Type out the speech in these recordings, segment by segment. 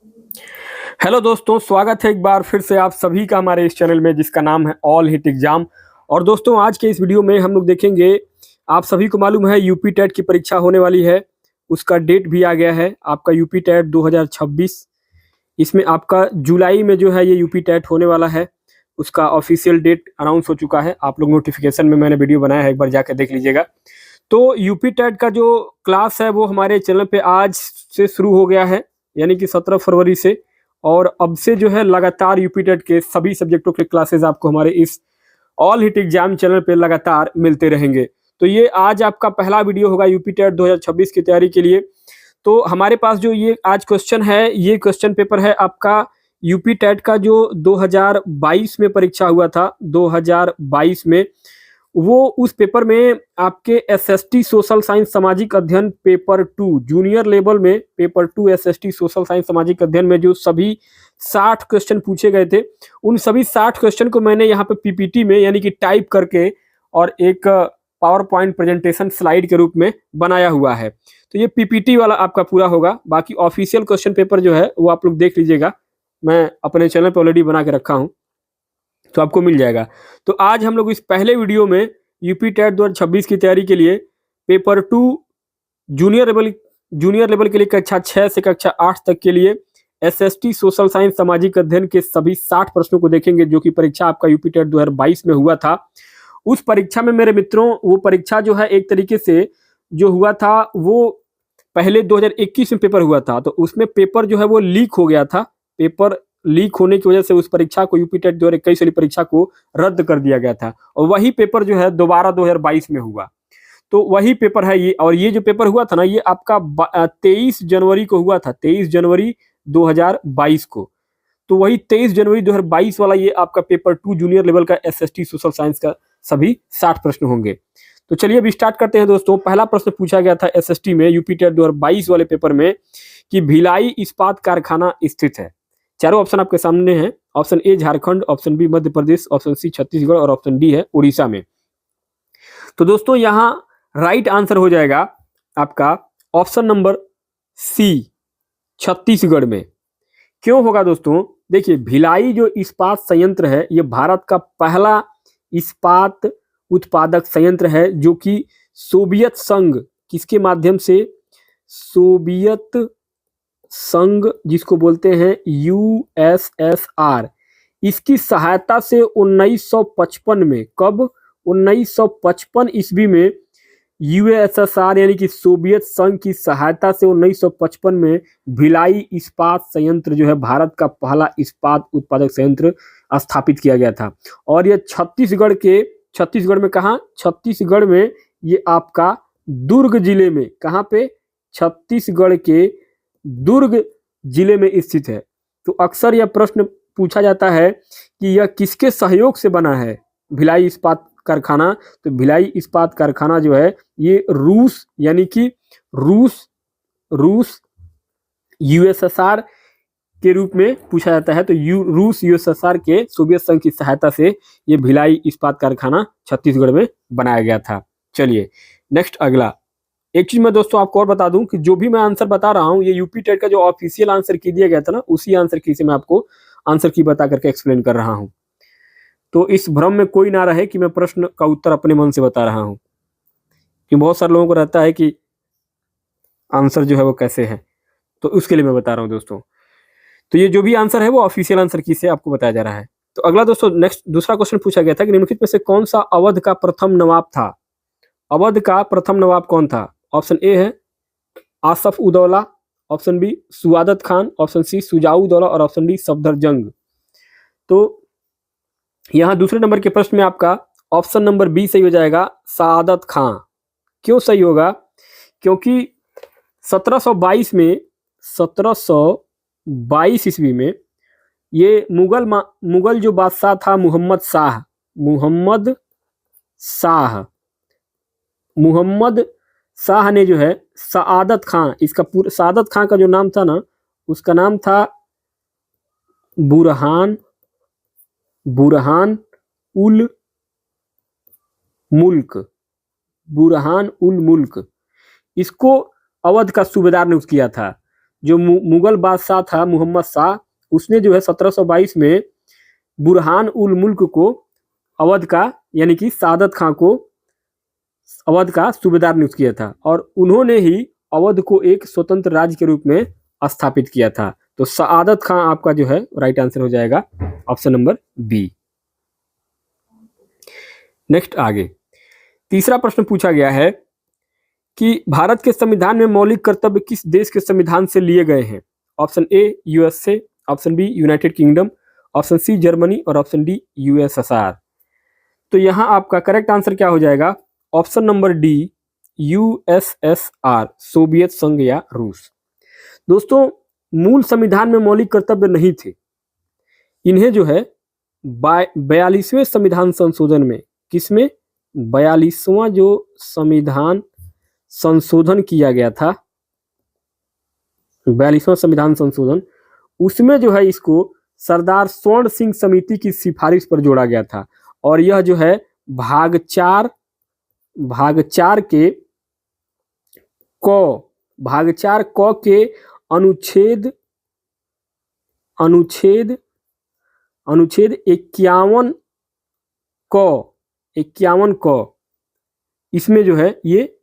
Hello दोस्तों, स्वागत है एक बार फिर से आप सभी का हमारे इस चैनल में जिसका नाम है ऑल हिट एग्जाम। और दोस्तों आज के इस वीडियो में हम लोग देखेंगे, आप सभी को मालूम है यूपी टेट की परीक्षा होने वाली है। उसका डेट भी आ गया है, आपका यूपी टेट 2026। इसमें आपका जुलाई में जो है ये यूपी टेट होने वाला है। उसका ऑफिशियल डेट अनाउंस हो चुका है, आप लोग नोटिफिकेशन में मैंने वीडियो बनाया है, एक बार जाकर देख लीजिएगा। तो यूपी टेट का जो क्लास है वो हमारे चैनल पे आज से शुरू हो गया है, यानी कि 17 फरवरी से। और अब से जो है लगातार यूपी टेट के सभी सब्जेक्टों के क्लासेस आपको हमारे इस ऑल हिट एग्जाम चैनल पे लगातार मिलते रहेंगे। तो ये आज आपका पहला वीडियो होगा यूपी टेट 2026 की तैयारी के लिए। तो हमारे पास जो ये आज क्वेश्चन है, ये क्वेश्चन पेपर है आपका यूपी टेट का जो 2022 में परीक्षा हुआ था। 2022 में वो उस पेपर में आपके एसएसटी सोशल साइंस सामाजिक अध्ययन पेपर 2 जूनियर लेवल में, पेपर 2 एसएसटी सोशल साइंस सामाजिक अध्ययन में जो सभी 60 क्वेश्चन पूछे गए थे, उन सभी 60 क्वेश्चन को मैंने यहाँ पे पीपीटी में यानी कि टाइप करके और एक पावर पॉइंट प्रेजेंटेशन स्लाइड के रूप में बनाया हुआ है। तो ये पीपीटी वाला आपका पूरा होगा। बाकी ऑफिशियल क्वेश्चन पेपर जो है वो आप लोग देख लीजिएगा, मैं अपने चैनल पर ऑलरेडी बना के रखा हूँ, तो आपको मिल जाएगा। तो आज हम लोग इस पहले वीडियो में यूपी टेट 2026 की तैयारी के लिए पेपर 2 जूनियर लेवल के लिए कक्षा 6 से कक्षा 8 तक के लिए एसएसटी सोशल साइंस सामाजिक अध्ययन के सभी 60 प्रश्नों को देखेंगे, जो कि परीक्षा आपका यूपी टेट 2022 में हुआ था। उस परीक्षा में मेरे मित्रों, वो परीक्षा जो है एक तरीके से जो हुआ था वो पहले 2021 में पेपर हुआ था, तो उसमें पेपर जो है वो लीक हो गया था। पेपर लीक होने की वजह से उस परीक्षा को, यूपी टेट 2021 वाली परीक्षा को रद्द कर दिया गया था, और वही पेपर जो है दोबारा 2022 में हुआ। तो वही पेपर है ये। और ये जो पेपर हुआ था ना, ये आपका 23 जनवरी को हुआ था, 23 जनवरी 2022 को। तो वही 23 जनवरी 2022 वाला ये आपका पेपर 2 जूनियर लेवल का एसएसटी सोशल साइंस का सभी 60 प्रश्न होंगे। तो चलिए अब स्टार्ट करते हैं दोस्तों। पहला प्रश्न पूछा गया था एसएसटी में यूपी टेट 2022 वाले पेपर में कि भिलाई इस्पात कारखाना स्थित है। चारों ऑप्शन आपके सामने हैं। Option A Jharkhand, option B Madhya Pradesh, option C Chhattisgarh और ऑप्शन डी है उड़ीसा में। तो दोस्तों यहाँ राइट आंसर हो जाएगा आपका ऑप्शन नंबर सी, छत्तीसगढ़ में। क्यों होगा दोस्तों? देखिए, भिलाई जो इस्पात संयंत्र है, ये भारत का पहला इस्पात उत्पादक संयंत्र है, जो कि सोवियत संघ, किसके माध्यम से? सोवियत संघ, जिसको बोलते हैं यूएसएसआर, इसकी सहायता से 1955 में, कब? 1955 ईस्वी में यूएसएसआर यानी कि सोवियत संघ की सहायता से 1955 में भिलाई इस्पात संयंत्र जो है भारत का पहला इस्पात उत्पादक संयंत्र स्थापित किया गया था। और ये छत्तीसगढ़ में, कहाँ? छत्तीसगढ़ में, ये आपका दुर्ग जिले में, कहाँ पे? छत्तीसगढ़ के दुर्ग जिले में स्थित है। तो अक्सर यह प्रश्न पूछा जाता है कि यह किसके सहयोग से बना है भिलाई इस्पात कारखाना? तो भिलाई इस्पात कारखाना जो है ये रूस, यानी कि रूस यूएसएसआर के रूप में पूछा जाता है। तो रूस यूएसएसआर के सोवियत संघ की सहायता से ये भिलाई इस्पात कारखाना छत्तीसगढ़ में बनाया गया था। चलिए नेक्स्ट, अगला। एक चीज मैं दोस्तों आपको और बता दूं कि जो भी मैं आंसर बता रहा हूं, ये यूपी टेट का जो ऑफिशियल आंसर की दिया गया था ना, उसी आंसर की से मैं आपको आंसर की बता करके एक्सप्लेन कर रहा हूं। तो इस भ्रम में कोई ना रहे कि मैं प्रश्न का उत्तर अपने मन से बता रहा हूं, कि बहुत सारे लोगों को रहता है कि आंसर जो है वो कैसे है, तो उसके लिए मैं बता रहा हूं दोस्तों। तो ये जो भी आंसर है वो ऑफिशियल आंसर की से आपको बताया जा रहा है। तो अगला दोस्तों, नेक्स्ट दूसरा क्वेश्चन पूछा गया था कि निम्नलिखित में से कौन सा अवध का प्रथम नवाब था? अवध का प्रथम नवाब कौन था? ऑप्शन ए है Asaf Uddaula, option B Saadat Khan, option C Shuja Uddaula और ऑप्शन डी सफदरजंग। तो यहाँ दूसरे नंबर के प्रश्न में आपका ऑप्शन नंबर बी सही हो जाएगा, सआदत खां। क्यों सही होगा? क्योंकि 1722 ईस्वी में ये मुगल जो बादशाह था मुहम्मद शाह ने जो है सआदत खां, इसका पूरा सआदत खां का जो नाम था ना, उसका नाम था बुरहान उल मुल्क। इसको अवध का सूबेदार नियुक्त किया था। जो मुगल बादशाह था मोहम्मद शाह, उसने जो है 1722 में बुरहान उल मुल्क को अवध का यानी कि सादत खां को अवध का सूबेदार नियुक्त किया था और उन्होंने ही अवध को एक स्वतंत्र राज्य के रूप में स्थापित किया था। तो सादत खां आपका जो है राइट आंसर हो जाएगा ऑप्शन नंबर बी। नेक्स्ट आगे तीसरा प्रश्न पूछा गया है कि भारत के संविधान में मौलिक कर्तव्य किस देश के संविधान से लिए गए हैं? Option A USA, option B United Kingdom, option C Germany और ऑप्शन डी यूएसएसआर। तो यहां आपका करेक्ट आंसर क्या हो जाएगा? Option number D USSR, Soviet संघ या रूस। दोस्तों मूल संविधान में मौलिक कर्तव्य नहीं थे, इन्हें जो है 42वें संविधान संशोधन में, किसमें? 42वां जो संविधान संशोधन किया गया था, 42वां संविधान संशोधन, उसमें जो है इसको सरदार स्वर्ण सिंह समिति की सिफारिश पर जोड़ा गया था और यह जो है भाग 4 क के अनुच्छेद 51 क इसमें जो है ये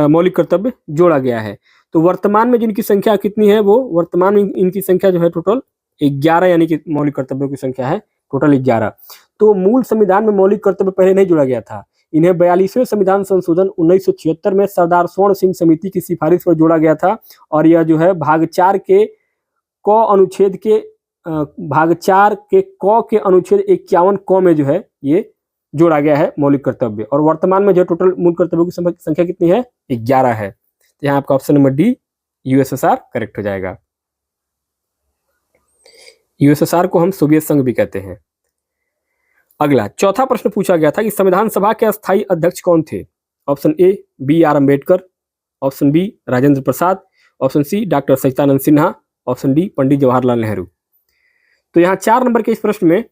मौलिक कर्तव्य जोड़ा गया है। तो वर्तमान में जिनकी संख्या कितनी है, वो वर्तमान में इनकी संख्या जो है टोटल 11, यानी कि मौलिक कर्तव्यों की संख्या है टोटल 11। तो मूल संविधान में मौलिक कर्तव्य पहले नहीं जोड़ा गया था, इन्हें 42वें संविधान संशोधन 1976 में सरदार स्वर्ण सिंह समिति की सिफारिश पर जोड़ा गया था और यह जो है भाग 4 के क अनुच्छेद के अनुच्छेद 51 क में जो है ये जोड़ा गया है मौलिक कर्तव्य। और वर्तमान में जो टोटल मूल कर्तव्यों की संख्या कितनी है? 11 है। तो यहाँ आपका option number D USSR correct हो जाएगा। यूएसएसआर को हम सोवियत संघ भी कहते हैं। अगला चौथा प्रश्न पूछा गया था कि संविधान सभा के अस्थायी अध्यक्ष कौन थे? Option A B R Ambedkar, option B Rajendra Prasad, option C doctor Sachchidanand Sinha, option D Pandit Jawaharlal Nehru. तो यहाँ 4 नंबर के इस प्रश्न में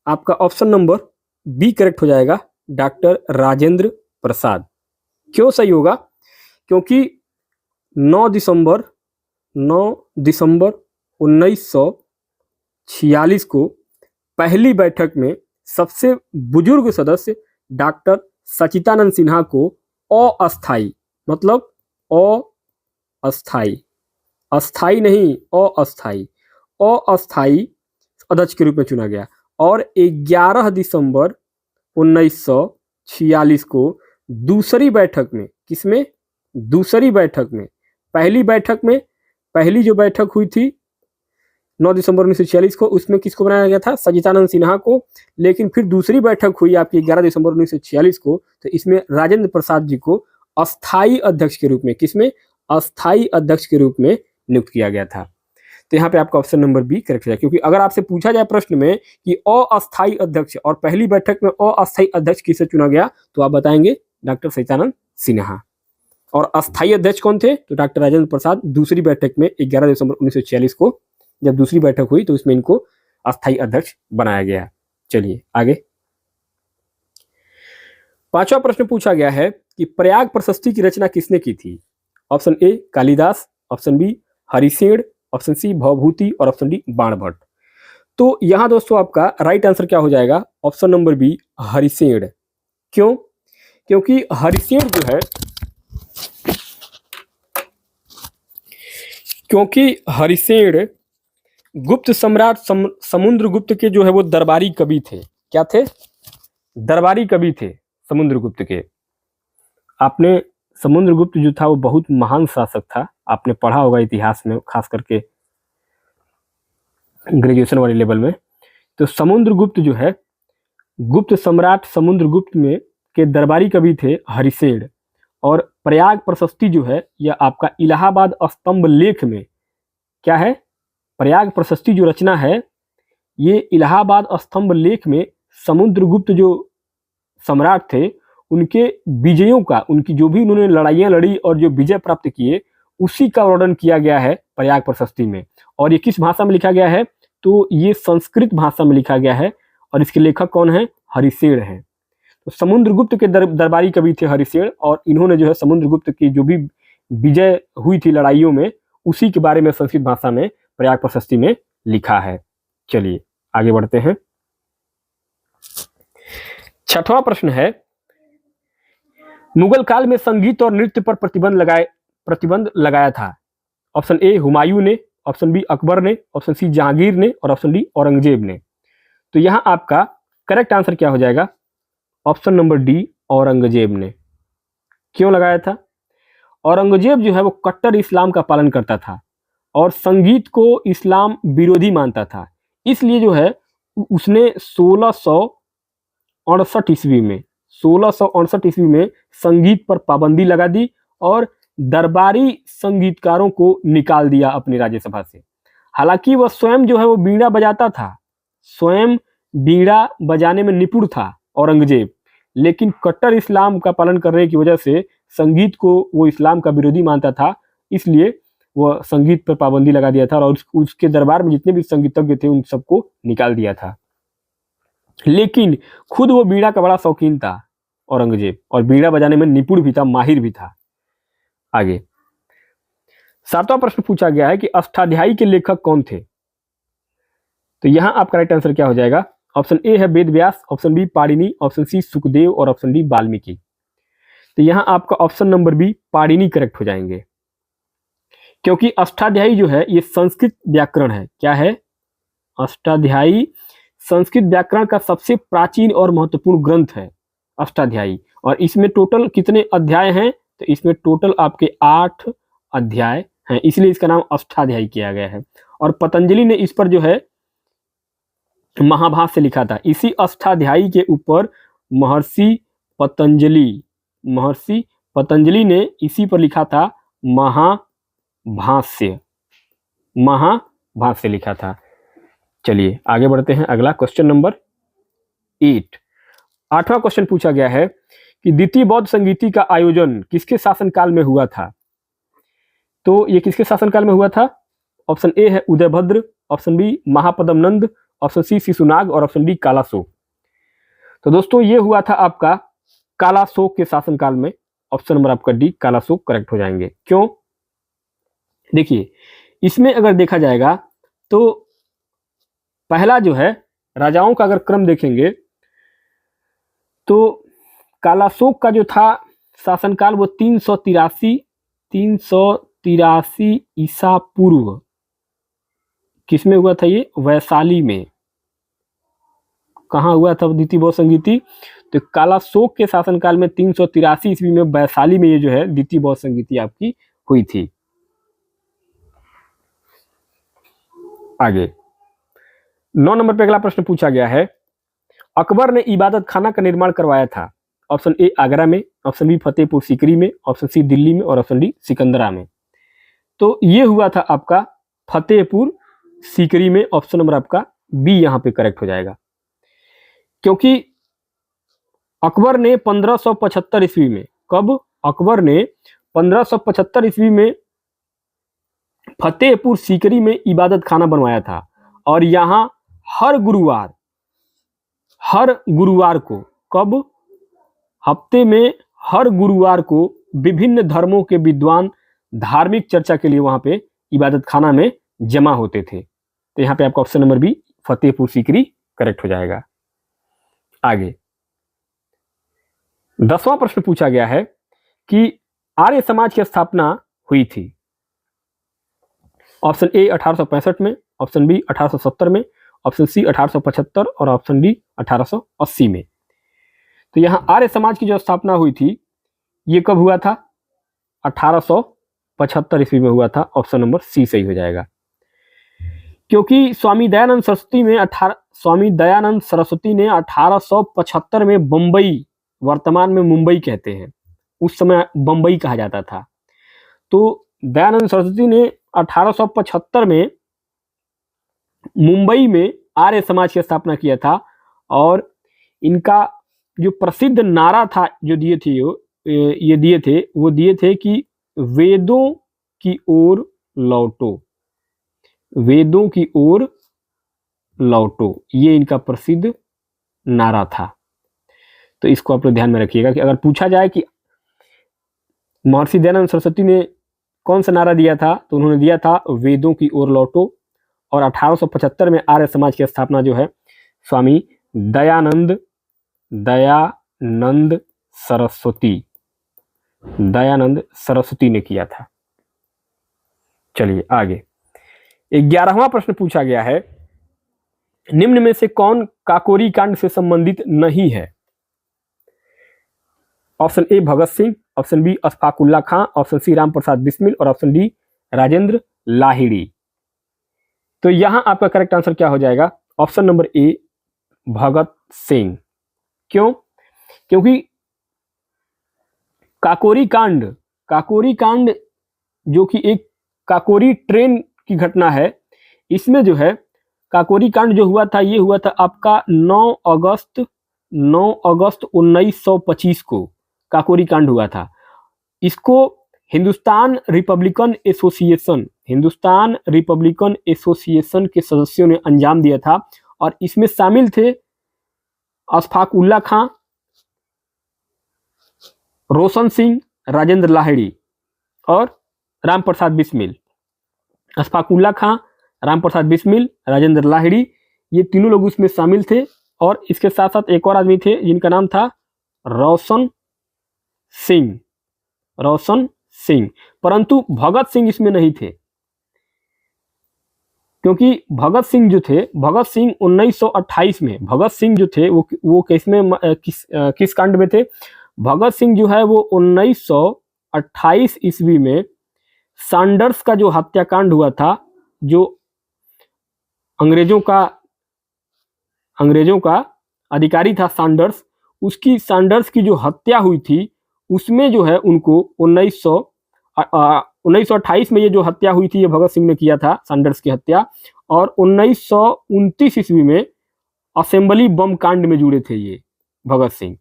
आपका ऑप्शन नंबर बी करेक्ट हो जाएगा, डॉक्टर राजेंद्र प्रसाद। क्यों सही होगा? क्योंकि 9 दिसंबर 1946 को पहली बैठक में सबसे बुजुर्ग सदस्य डॉक्टर सच्चिदानंद सिन्हा को अस्थायी, मतलब अस्थायी नहीं, अस्थायी अध्यक्ष के रूप में चुना गया और 11 दिसंबर 1946 को दूसरी बैठक में, किसमें? दूसरी बैठक में, पहली जो बैठक हुई थी 9 दिसंबर 1946 को, उसमें किसको बनाया गया था? सच्चिदानंद सिन्हा को। लेकिन फिर दूसरी बैठक हुई आपकी 11 दिसंबर 1946 को, तो इसमें राजेंद्र प्रसाद जी को अस्थायी अध्यक्ष के रूप में, किसमें? अस्थायी अध्यक्ष के रूप में नियुक्त किया गया था। तो यहाँ पे आपका ऑप्शन नंबर बी करेक्ट है, क्योंकि अगर आपसे पूछा जाए प्रश्न में कि अस्थायी अध्यक्ष और पहली बैठक में अस्थायी अध्यक्ष किसे चुना गया, तो आप बताएंगे डॉक्टर सच्चिदानंद सिन्हा। और अस्थायी अध्यक्ष कौन थे? तो डॉक्टर राजेंद्र प्रसाद। दूसरी बैठक में 11 दिसंबर 1946 को जब दूसरी बैठक हुई तो इसमें इनको अस्थायी अध्यक्ष बनाया गया। चलिए आगे 5वां प्रश्न पूछा गया है कि प्रयाग प्रशस्ति की रचना किसने की थी? Option A Kalidas, option B Harisen, option C Bhavabhuti और ऑप्शन डी बाणभट्ट। तो यहां दोस्तों आपका राइट आंसर क्या हो जाएगा? Option number B Harisen. क्यों? क्योंकि हरिसेन जो है, हरिसेन गुप्त सम्राट समुद्रगुप्त के जो है वो दरबारी कवि थे। क्या थे? दरबारी कवि थे समुद्रगुप्त के। आपने समुद्रगुप्त जो था वो बहुत महान शासक था, आपने पढ़ा होगा इतिहास में, खास करके ग्रेजुएशन वाले लेवल में। तो समुद्रगुप्त जो है, गुप्त सम्राट समुद्रगुप्त में के दरबारी कवि थे हरिसेन। और प्रयाग प्रशस्ति जो है यह आपका इलाहाबाद स्तंभ लेख में, क्या है? प्रयाग प्रशस्ति जो रचना है ये इलाहाबाद स्तंभ लेख में समुद्रगुप्त जो सम्राट थे उनके विजयों का, उनकी जो भी उन्होंने लड़ाइयाँ लड़ी और जो विजय प्राप्त किए, उसी का वर्णन किया गया है प्रयाग प्रशस्ति में। और ये किस भाषा में लिखा गया है? तो ये संस्कृत भाषा में लिखा गया है और इसके लेखक कौन है? हरिसेन है। तो समुद्रगुप्त के दरबारी कवि थे हरिसेन और इन्होंने जो है समुद्रगुप्त की जो भी विजय हुई थी लड़ाइयों में, उसी के बारे में संस्कृत भाषा में प्रयाग प्रशस्ति में लिखा है। चलिए आगे बढ़ते हैं। छठवां प्रश्न है, मुगल काल में संगीत और नृत्य पर प्रतिबंध लगाया था। ऑप्शन ए हुमायूं ने, ऑप्शन बी अकबर ने, ऑप्शन सी जहांगीर ने और ऑप्शन डी औरंगजेब ने। तो यहां आपका करेक्ट आंसर क्या हो जाएगा? ऑप्शन नंबर डी, औरंगजेब ने। क्यों लगाया था? औरंगजेब जो है वो कट्टर इस्लाम का पालन करता था और संगीत को इस्लाम विरोधी मानता था। इसलिए जो है उसने 1668 ईस्वी में संगीत पर पाबंदी लगा दी और दरबारी संगीतकारों को निकाल दिया अपनी राज्यसभा से। हालांकि वह स्वयं जो है वो बीड़ा बजाता था, स्वयं बीड़ा बजाने में निपुण था औरंगजेब, लेकिन कट्टर इस्लाम का पालन करने की वजह से संगीत को वो इस्लाम का विरोधी मानता था, इसलिए वह संगीत पर पाबंदी लगा दिया था और उसके दरबार में जितने भी संगीतज्ञ थे उन सबको निकाल दिया था। लेकिन खुद वो बीड़ा का बड़ा शौकीन था औरंगजेब, और बीड़ा बजाने में निपुण भी था, माहिर भी था। आगे 7वां प्रश्न पूछा गया है कि अष्टाध्यायी के लेखक कौन थे? तो यहां आपका राइट आंसर क्या हो जाएगा? ऑप्शन ए है Ved Vyas, option B Panini, option C Sukhdev और ऑप्शन डी वाल्मीकि। तो यहां आपका option number B Panini correct हो जाएंगे, क्योंकि अष्टाध्यायी जो है ये संस्कृत व्याकरण है। क्या है? अष्टाध्यायी संस्कृत व्याकरण का सबसे प्राचीन और महत्वपूर्ण ग्रंथ है अष्टाध्यायी। और इसमें टोटल कितने अध्याय हैं? तो इसमें टोटल आपके 8 अध्याय हैं, इसलिए इसका नाम अष्टाध्यायी किया गया है। और पतंजलि ने इस पर जो है महाभाष्य लिखा था। इसी अष्टाध्यायी के ऊपर महर्षि पतंजलि ने इसी पर लिखा था महाभाष्य लिखा था। चलिए आगे बढ़ते हैं। अगला क्वेश्चन नंबर 8। 8वां क्वेश्चन पूछा गया है कि द्वितीय बौद्ध संगीति का आयोजन किसके शासनकाल में हुआ था? तो ये किसके शासनकाल में हुआ था? ऑप्शन ए है उदयभद्र, ऑप्शन बी महापदम नंद, ऑप्शन सी शिशुनाग और ऑप्शन डी कालाशोक। तो दोस्तों ये हुआ था आपका कालाशोक के शासनकाल में। ऑप्शन नंबर आपका डी कालाशोक करेक्ट हो जाएंगे। क्यों? देखिए इसमें अगर देखा जाएगा तो पहला जो है राजाओं का अगर क्रम देखेंगे तो कालाशोक का जो था शासनकाल वो 383 ईसा पूर्व किसमें हुआ था? ये वैशाली में। कहाँ हुआ था द्वितीय बौद्ध संगीति? तो कालाशोक के शासनकाल में 383 ईस्वी में वैशाली में ये जो है द्वितीय बौद्ध संगीति आपकी हुई थी। आगे 9 नंबर पे अगला प्रश्न पूछा गया है, अकबर ने इबादत खाना का निर्माण करवाया था। ऑप्शन ए आगरा में, ऑप्शन बी फतेहपुर सीकरी में, ऑप्शन सी दिल्ली में और ऑप्शन डी सिकंदरा में। तो ये हुआ था आपका फतेहपुर सीकरी में। ऑप्शन नंबर आपका बी यहां पे करेक्ट हो जाएगा, क्योंकि अकबर ने 1575 ईस्वी में, कब? अकबर ने 1575 ईस्वी में फतेहपुर सीकरी में इबादत खाना बनवाया था और यहां हर गुरुवार को, कब? हफ्ते में हर गुरुवार को विभिन्न धर्मों के विद्वान धार्मिक चर्चा के लिए वहां पे इबादत खाना में जमा होते थे। तो यहां पे आपका option number B Fatehpur Sikri correct हो जाएगा। आगे 10वां प्रश्न पूछा गया है कि आर्य समाज की स्थापना हुई थी। ऑप्शन ए 1865 में, ऑप्शन बी 1870 में, ऑप्शन सी 1875 और ऑप्शन डी 1880 में। तो यहां आर्य समाज की जो स्थापना हुई थी ये कब हुआ था? 1875 ईस्वी में हुआ था। ऑप्शन नंबर सी सही हो जाएगा, क्योंकि स्वामी दयानंद सरस्वती ने 1875 में बंबई, वर्तमान में मुंबई कहते हैं, उस समय बंबई कहा जाता था। तो दयानंद सरस्वती ने 1875 में मुंबई में आर्य समाज की स्थापना किया था और इनका जो प्रसिद्ध नारा था जो दिए थे कि वेदों की ओर लौटो, वेदों की ओर लौटो, ये इनका प्रसिद्ध नारा था। तो इसको आप लोग ध्यान में रखिएगा कि अगर पूछा जाए कि महर्षि दयानंद सरस्वती ने कौन सा नारा दिया था? तो उन्होंने दिया था वेदों की ओर लौटो। और 1875 में आर्य समाज की स्थापना जो है स्वामी दयानंद सरस्वती ने किया था। चलिए आगे 11वां प्रश्न पूछा गया है, निम्न में से कौन काकोरी कांड से संबंधित नहीं है? Option A Bhagat Singh, option B Ashfaq Ulla Khan, option C Ram Prasad Bismil और ऑप्शन डी राजेंद्र लाहिड़ी। तो यहां आपका करेक्ट आंसर क्या हो जाएगा? ऑप्शन नंबर ए भगत सिंह। क्यों? क्योंकि काकोरी कांड जो कि एक काकोरी ट्रेन की घटना है, इसमें जो है काकोरी कांड जो हुआ था, ये हुआ था आपका 9 अगस्त 1925 को काकोरी कांड हुआ था। इसको हिंदुस्तान रिपब्लिकन एसोसिएशन के सदस्यों ने अंजाम दिया था और इसमें शामिल थे अशफाक उल्ला खां, रोशन सिंह, राजेंद्र लाहिड़ी और राम प्रसाद बिस्मिल। अशफाक उल्ला खां, राम प्रसाद बिस्मिल, राजेंद्र लाहिड़ी, ये तीनों लोग उसमें शामिल थे। और इसके साथ साथ एक और आदमी थे जिनका नाम था रोशन सिंह, परंतु भगत सिंह इसमें नहीं थे, क्योंकि भगत सिंह 1928 में भगत सिंह जो थे वो किस कांड में थे? भगत सिंह जो है वो 1928 ईस्वी में सैंडर्स का जो हत्याकांड हुआ था, जो अंग्रेजों का अधिकारी था सैंडर्स, सैंडर्स की जो हत्या हुई थी, उसमें जो है उनको 1928 में ये जो हत्या हुई थी ये भगत सिंह ने किया था, सैंडर्स की हत्या। और 1929 ईस्वी में असेंबली बम कांड में जुड़े थे ये भगत सिंह।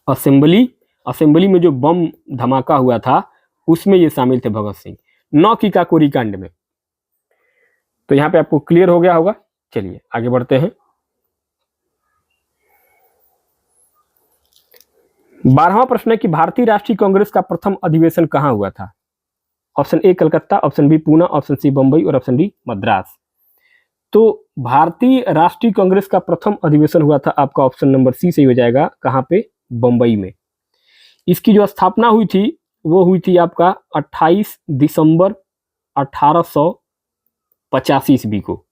असेंबली में जो बम धमाका हुआ था उसमें ये शामिल थे भगत सिंह, न कि काकोरी कांड में। तो यहां पे आपको क्लियर हो गया होगा। चलिए आगे बढ़ते हैं। 12वां प्रश्न है कि भारतीय राष्ट्रीय कांग्रेस का प्रथम अधिवेशन कहां हुआ था? Option A Calcutta, option B Pune, option C Bombay और ऑप्शन डी मद्रास। तो भारतीय राष्ट्रीय कांग्रेस का प्रथम अधिवेशन हुआ था आपका ऑप्शन नंबर सी सही हो जाएगा। कहां पे? बंबई में। इसकी जो स्थापना हुई थी वो हुई थी आपका 28 दिसंबर 1885 ईस्वी को।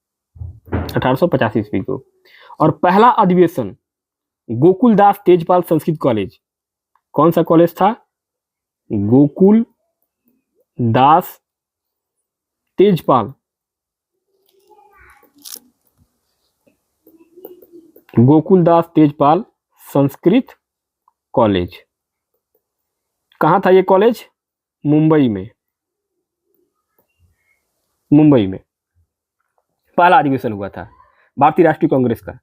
और पहला अधिवेशन गोकुलदास तेजपाल संस्कृत कॉलेज, कौन सा कॉलेज था? गोकुलदास तेजपाल संस्कृत कॉलेज। कहां था ये कॉलेज? मुंबई में पहला अधिवेशन हुआ था भारतीय राष्ट्रीय कांग्रेस का।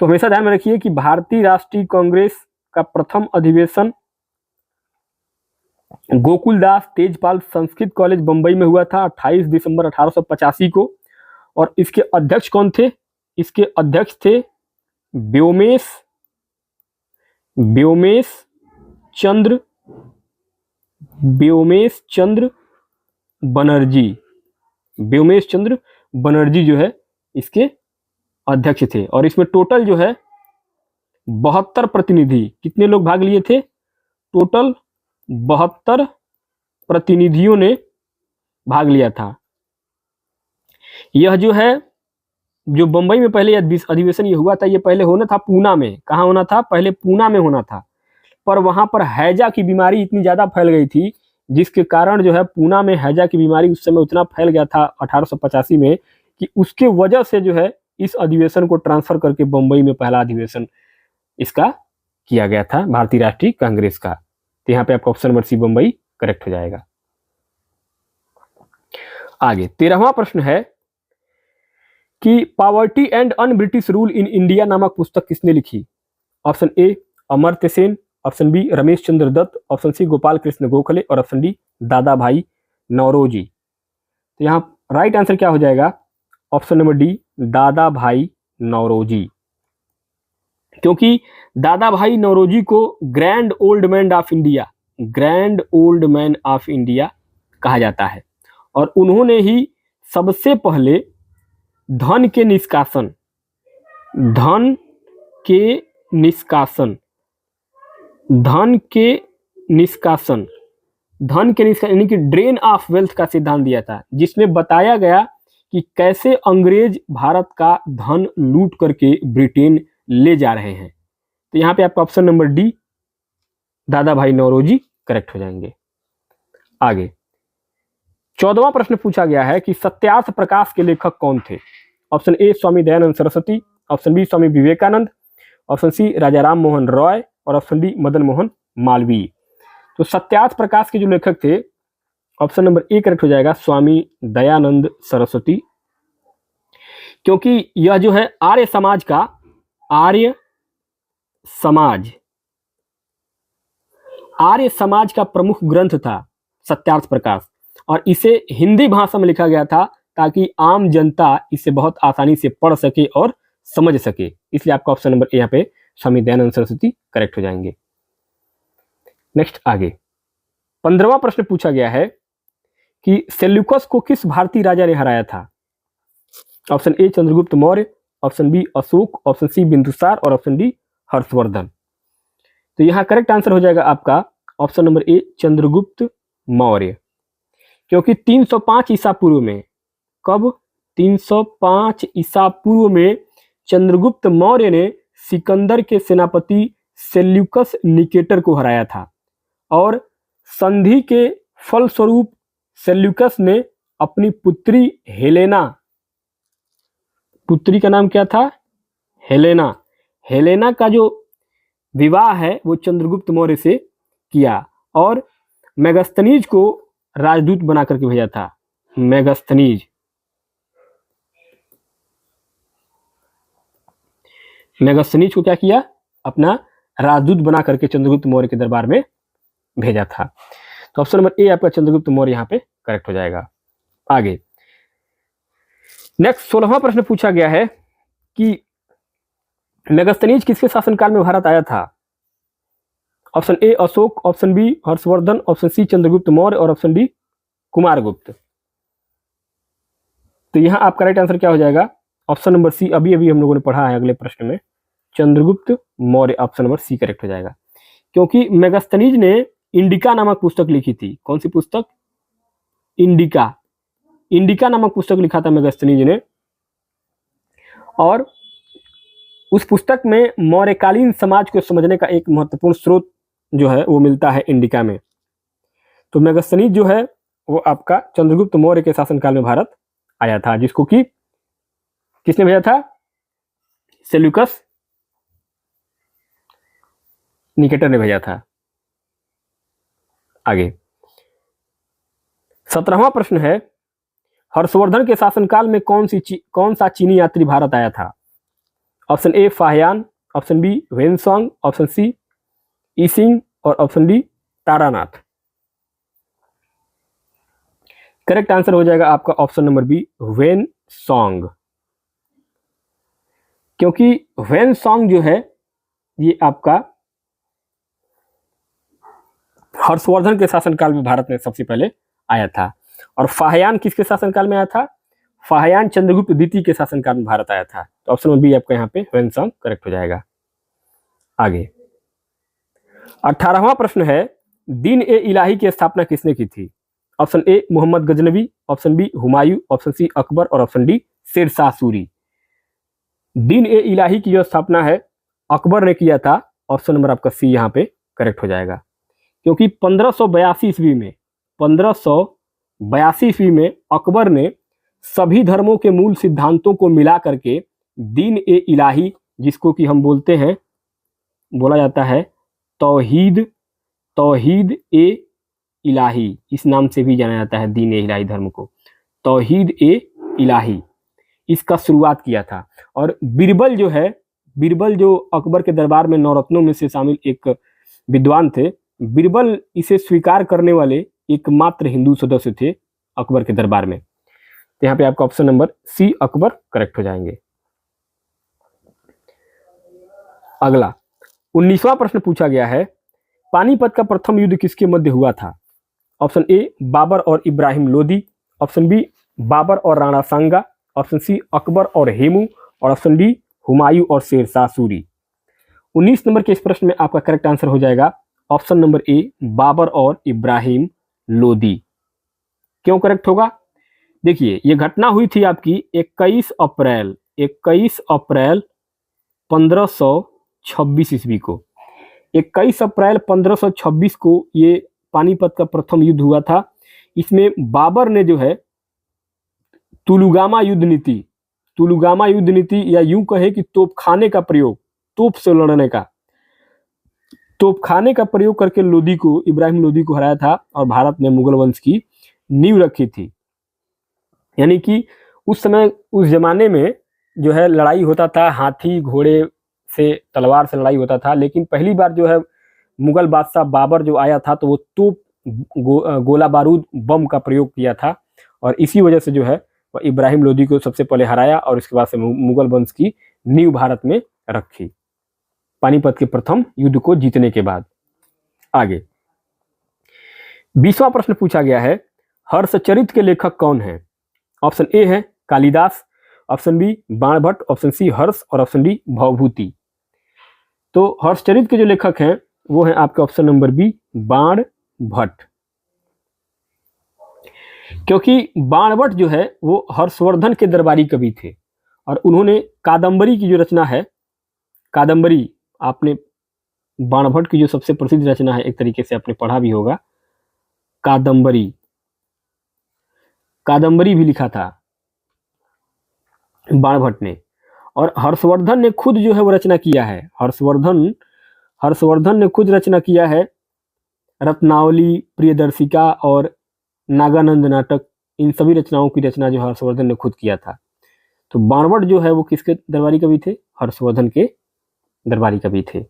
तो हमेशा ध्यान में रखिए कि भारतीय राष्ट्रीय कांग्रेस का प्रथम अधिवेशन गोकुलदास तेजपाल संस्कृत कॉलेज बंबई में हुआ था 28 दिसंबर 1885 को। और इसके अध्यक्ष कौन थे? इसके अध्यक्ष थे व्योमेश चंद्र बनर्जी जो है इसके अध्यक्ष थे। और इसमें टोटल जो है 72 प्रतिनिधि, कितने लोग भाग लिए थे? टोटल 72 प्रतिनिधियों ने भाग लिया था। यह जो है जो बंबई में पहले अधिवेशन ये हुआ था, ये पहले होना था पूना में। कहाँ होना था? पहले पूना में होना था, पर वहां पर हैजा की बीमारी इतनी ज्यादा फैल गई थी, जिसके कारण जो है पूना में हैजा की बीमारी उस समय उतना फैल गया था 1885 में, कि उसके वजह से जो है इस अधिवेशन को ट्रांसफर करके बंबई में पहला अधिवेशन इसका किया गया था भारतीय राष्ट्रीय कांग्रेस का। तो यहाँ पे आपका option number C Bombay correct हो जाएगा। आगे 13वां प्रश्न है कि poverty and un British rule in India नामक पुस्तक किसने लिखी? Option A Amartya Sen, option B Ramesh Chandra Dutt, option C Gopal Krishna Gokhale और ऑप्शन डी दादा भाई नौरोजी। तो यहाँ राइट आंसर क्या हो जाएगा? ऑप्शन नंबर डी दादा भाई नौरोजी। क्योंकि दादा भाई नौरोजी को grand old man of India grand old man of India कहा जाता है। और उन्होंने ही सबसे पहले धन के निष्कासन धन के निष्कासन धन के निष्कासन धन के निष्कासन यानी कि ड्रेन ऑफ वेल्थ का सिद्धांत दिया था, जिसमें बताया गया कि कैसे अंग्रेज भारत का धन लूट करके ब्रिटेन ले जा रहे हैं। तो यहाँ पे आपका ऑप्शन नंबर डी दादा भाई नौरोजी करेक्ट हो जाएंगे। आगे 14वां प्रश्न पूछा गया है कि सत्यार्थ प्रकाश के लेखक कौन थे। Option A Swami Dayanand Saraswati, option B Swami Vivekananda, option C Raja Ram Mohan Roy और ऑप्शन डी मदन मोहन मालवीय। तो सत्यार्थ प्रकाश के जो लेखक थे ऑप्शन नंबर ए करेक्ट हो जाएगा स्वामी दयानंद सरस्वती, क्योंकि यह जो है आर्य समाज का प्रमुख ग्रंथ था सत्यार्थ प्रकाश, और इसे हिंदी भाषा में लिखा गया था ताकि आम जनता इसे बहुत आसानी से पढ़ सके और समझ सके। इसलिए आपका ऑप्शन नंबर ए यहाँ पे स्वामी दयानंद सरस्वती करेक्ट हो जाएंगे। नेक्स्ट आगे 15वां प्रश्न पूछा गया है कि सेल्यूकस को किस भारतीय राजा ने हराया था। Option A Chandragupta Maurya, option B Ashoka, option C Bindusara और ऑप्शन डी हर्षवर्धन। तो यहाँ करेक्ट आंसर हो जाएगा आपका ऑप्शन नंबर ए चंद्रगुप्त मौर्य, क्योंकि 305 ईसा पूर्व में, कब 305 ईसा पूर्व में चंद्रगुप्त मौर्य ने सिकंदर के सेनापति सेल्यूकस निकेटर को हराया था, और संधि के फलस्वरूप सेल्यूकस ने अपनी पुत्री का नाम क्या था, हेलेना का जो विवाह है वो चंद्रगुप्त मौर्य से किया, और मेगस्थनीज को राजदूत बना करके भेजा था। मेगस्थनीज को क्या किया, अपना राजदूत बना करके चंद्रगुप्त मौर्य के दरबार में भेजा था। तो ऑप्शन नंबर ए आपका चंद्रगुप्त मौर्य यहाँ पे करेक्ट हो जाएगा। आगे नेक्स्ट 16वां प्रश्न पूछा गया है कि मेगस्थनीज किसके शासनकाल में भारत आया था। Option A Ashoka, option B Harshavardhana, option C Chandragupta Maurya और ऑप्शन डी कुमारगुप्त। तो यहाँ आपका राइट आंसर क्या हो जाएगा, ऑप्शन नंबर सी, अभी हम लोगों ने पढ़ा है अगले प्रश्न में, Chandragupta Maurya. Option number C correct हो जाएगा, क्योंकि मेगस्थनीज ने इंडिका नामक पुस्तक लिखी थी। कौन सी पुस्तक, इंडिका नामक पुस्तक लिखा था मेगस्थनीज ने, और उस पुस्तक में मौर्यकालीन समाज को समझने का एक महत्वपूर्ण स्रोत जो है वो मिलता है इंडिका में। तो मेगस्थनीज जो है वो आपका चंद्रगुप्त मौर्य के शासनकाल में भारत आया था, जिसको कि किसने भेजा था, सेल्यूकस निकेटर ने भेजा था। आगे 17वां प्रश्न है, हर्षवर्धन के शासनकाल में कौन सा चीनी यात्री भारत आया था। Option A Fahien, option B Hiuen Tsang, option C I Tsing और option D Taranath. Correct answer हो जाएगा आपका ऑप्शन नंबर बी वेनसोंग, क्योंकि वेनसोंग जो है ये आपका हर्षवर्धन के शासनकाल में भारत में सबसे पहले आया था, और फाहियान किसके शासनकाल में आया था, फाहियान चंद्रगुप्त द्वितीय के शासनकाल में भारत आया था। तो ऑप्शन नंबर बी आपका यहाँ पे वेनसोंग करेक्ट हो जाएगा। आगे 18वां प्रश्न है, दीन ए इलाही की स्थापना किसने की थी। Option A Mohammad Ghaznavi, option B Humayun, option C Akbar और ऑप्शन डी शेरशाह सूरी। दीन ए इलाही की जो स्थापना है अकबर ने किया था। ऑप्शन नंबर आपका सी यहाँ पे करेक्ट हो जाएगा, क्योंकि 1582 ईस्वी में अकबर ने सभी धर्मों के मूल सिद्धांतों को मिला करके दीन ए इलाही, जिसको कि हम बोला जाता है तौहीद ए इलाही, इस नाम से भी जाना जाता है दीन ए इलाही धर्म को, तौहीद ए इलाही, इसका शुरुआत किया था। और बीरबल जो अकबर के दरबार में नौरत्नों में से शामिल एक विद्वान थे, बीरबल इसे स्वीकार करने वाले एकमात्र हिंदू सदस्य थे अकबर के दरबार में। तो यहाँ पे आपका option number C Akbar correct हो जाएंगे। अगला 19वां प्रश्न पूछा गया है पानीपत का प्रथम युद्ध किसके मध्य हुआ था? ऑप्शन ए बाबर और इब्राहिम लोदी, ऑप्शन बी बाबर और राणा सांगा, ऑप्शन सी अकबर और हेमू, और ऑप्शन डी हुमायूं और शेरशाह सूरी। 19 नंबर के इस प्रश्न में आपका करेक्ट आंसर हो जाएगा ऑप्शन नंबर ए बाबर और इब्राहिम लोदी। क्यों करेक्ट होगा? देखिए, ये घटना हुई थी आपकी 21 अप्रैल 1526 ईस्वी को। 21 अप्रैल 1526 को ये पानीपत का प्रथम युद्ध हुआ था। इसमें बाबर ने जो है तुलुगामा युद्ध नीति या यूं कहे कि तोपखाने का प्रयोग, तोप से लड़ने का, तोपखाने का प्रयोग करके इब्राहिम लोदी को हराया था और भारत में मुगल वंश की नींव रखी थी। यानी कि उस समय, उस जमाने में जो है लड़ाई होता था हाथी घोड़े से, तलवार से लड़ाई होता था। लेकिन पहली बार जो है मुगल बादशाह बाबर जो आया था तो वो तोप, गोला बारूद, बम का प्रयोग किया था और इसी वजह से जो है वह इब्राहिम लोदी को सबसे पहले हराया और उसके बाद से मुगल वंश की नींव भारत में रखी, पानीपत के प्रथम युद्ध को जीतने के बाद। आगे 20वां प्रश्न पूछा गया है, हर्षचरित के लेखक कौन है? ऑप्शन ए है Kalidas, option B Banabhatta, option C Harsha और ऑप्शन डी भवभूति। तो हर्षचरित के जो लेखक हैं वो है आपके ऑप्शन नंबर बी बाणभट्ट। क्योंकि बाणभट्ट जो है वो हर्षवर्धन के दरबारी कवि थे और उन्होंने कादंबरी की जो रचना है, कादंबरी, आपने बाणभट्ट की जो सबसे प्रसिद्ध रचना है, एक तरीके से आपने पढ़ा भी होगा, कादंबरी भी लिखा था बाणभट्ट ने। और हर्षवर्धन ने खुद जो है वो रचना किया है, हर्षवर्धन ने खुद रचना किया है रत्नावली, प्रियदर्शिका और नागानंद नाटक। इन सभी रचनाओं की रचना जो हर्षवर्धन ने खुद किया था। तो बाणभट्ट जो है वो किसके दरबारी कवि थे? हर्षवर्धन के दरबारी कवि थे।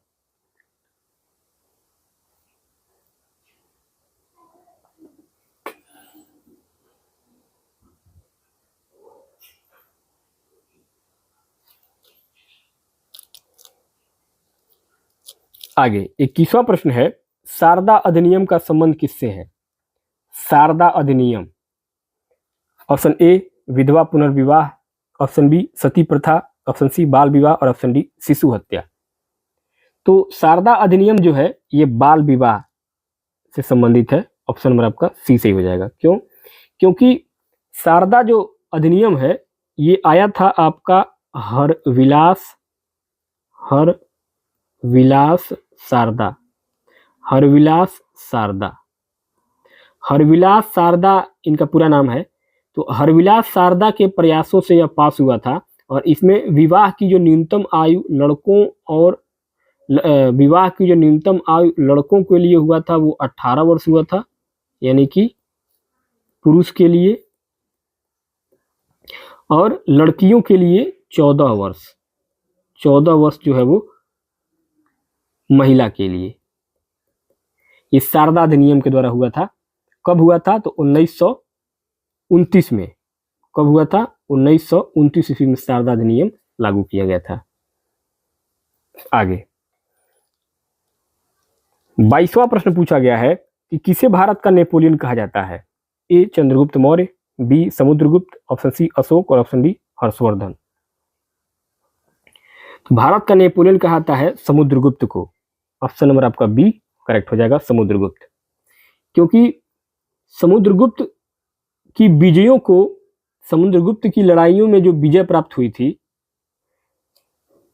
आगे 21वां प्रश्न है, शारदा अधिनियम का संबंध किससे है? शारदा अधिनियम, ऑप्शन ए विधवा पुनर्विवाह, ऑप्शन बी सती प्रथा, ऑप्शन सी बाल विवाह और ऑप्शन डी शिशु हत्या। तो शारदा अधिनियम जो है ये बाल विवाह से संबंधित है। ऑप्शन नंबर आपका सी सही हो जाएगा। क्यों? क्योंकि शारदा जो अधिनियम है ये आया था आपका हरविलास शारदा इनका पूरा नाम है। तो हरविलास शारदा के प्रयासों से यह पास हुआ था और इसमें विवाह की जो न्यूनतम आयु लड़कों के लिए हुआ था वो 18 वर्ष हुआ था, यानी कि पुरुष के लिए, और लड़कियों के लिए 14 वर्ष जो है वो महिला के लिए। ये शारदा अधिनियम के द्वारा हुआ था। कब हुआ था? तो 1929 में। कब हुआ था? 1929 ईस्वी में शारदा अधिनियम लागू किया गया था। आगे 22वां प्रश्न पूछा गया है कि किसे भारत का नेपोलियन कहा जाता है? A Chandragupta Maurya, B Samudragupta, option C Ashoka और ऑप्शन डी हर्षवर्धन। तो भारत का नेपोलियन कहा जाता है समुद्रगुप्त को। ऑप्शन नंबर आपका बी करेक्ट हो जाएगा, समुद्रगुप्त। क्योंकि समुद्रगुप्त की लड़ाइयों में जो विजय प्राप्त हुई थी,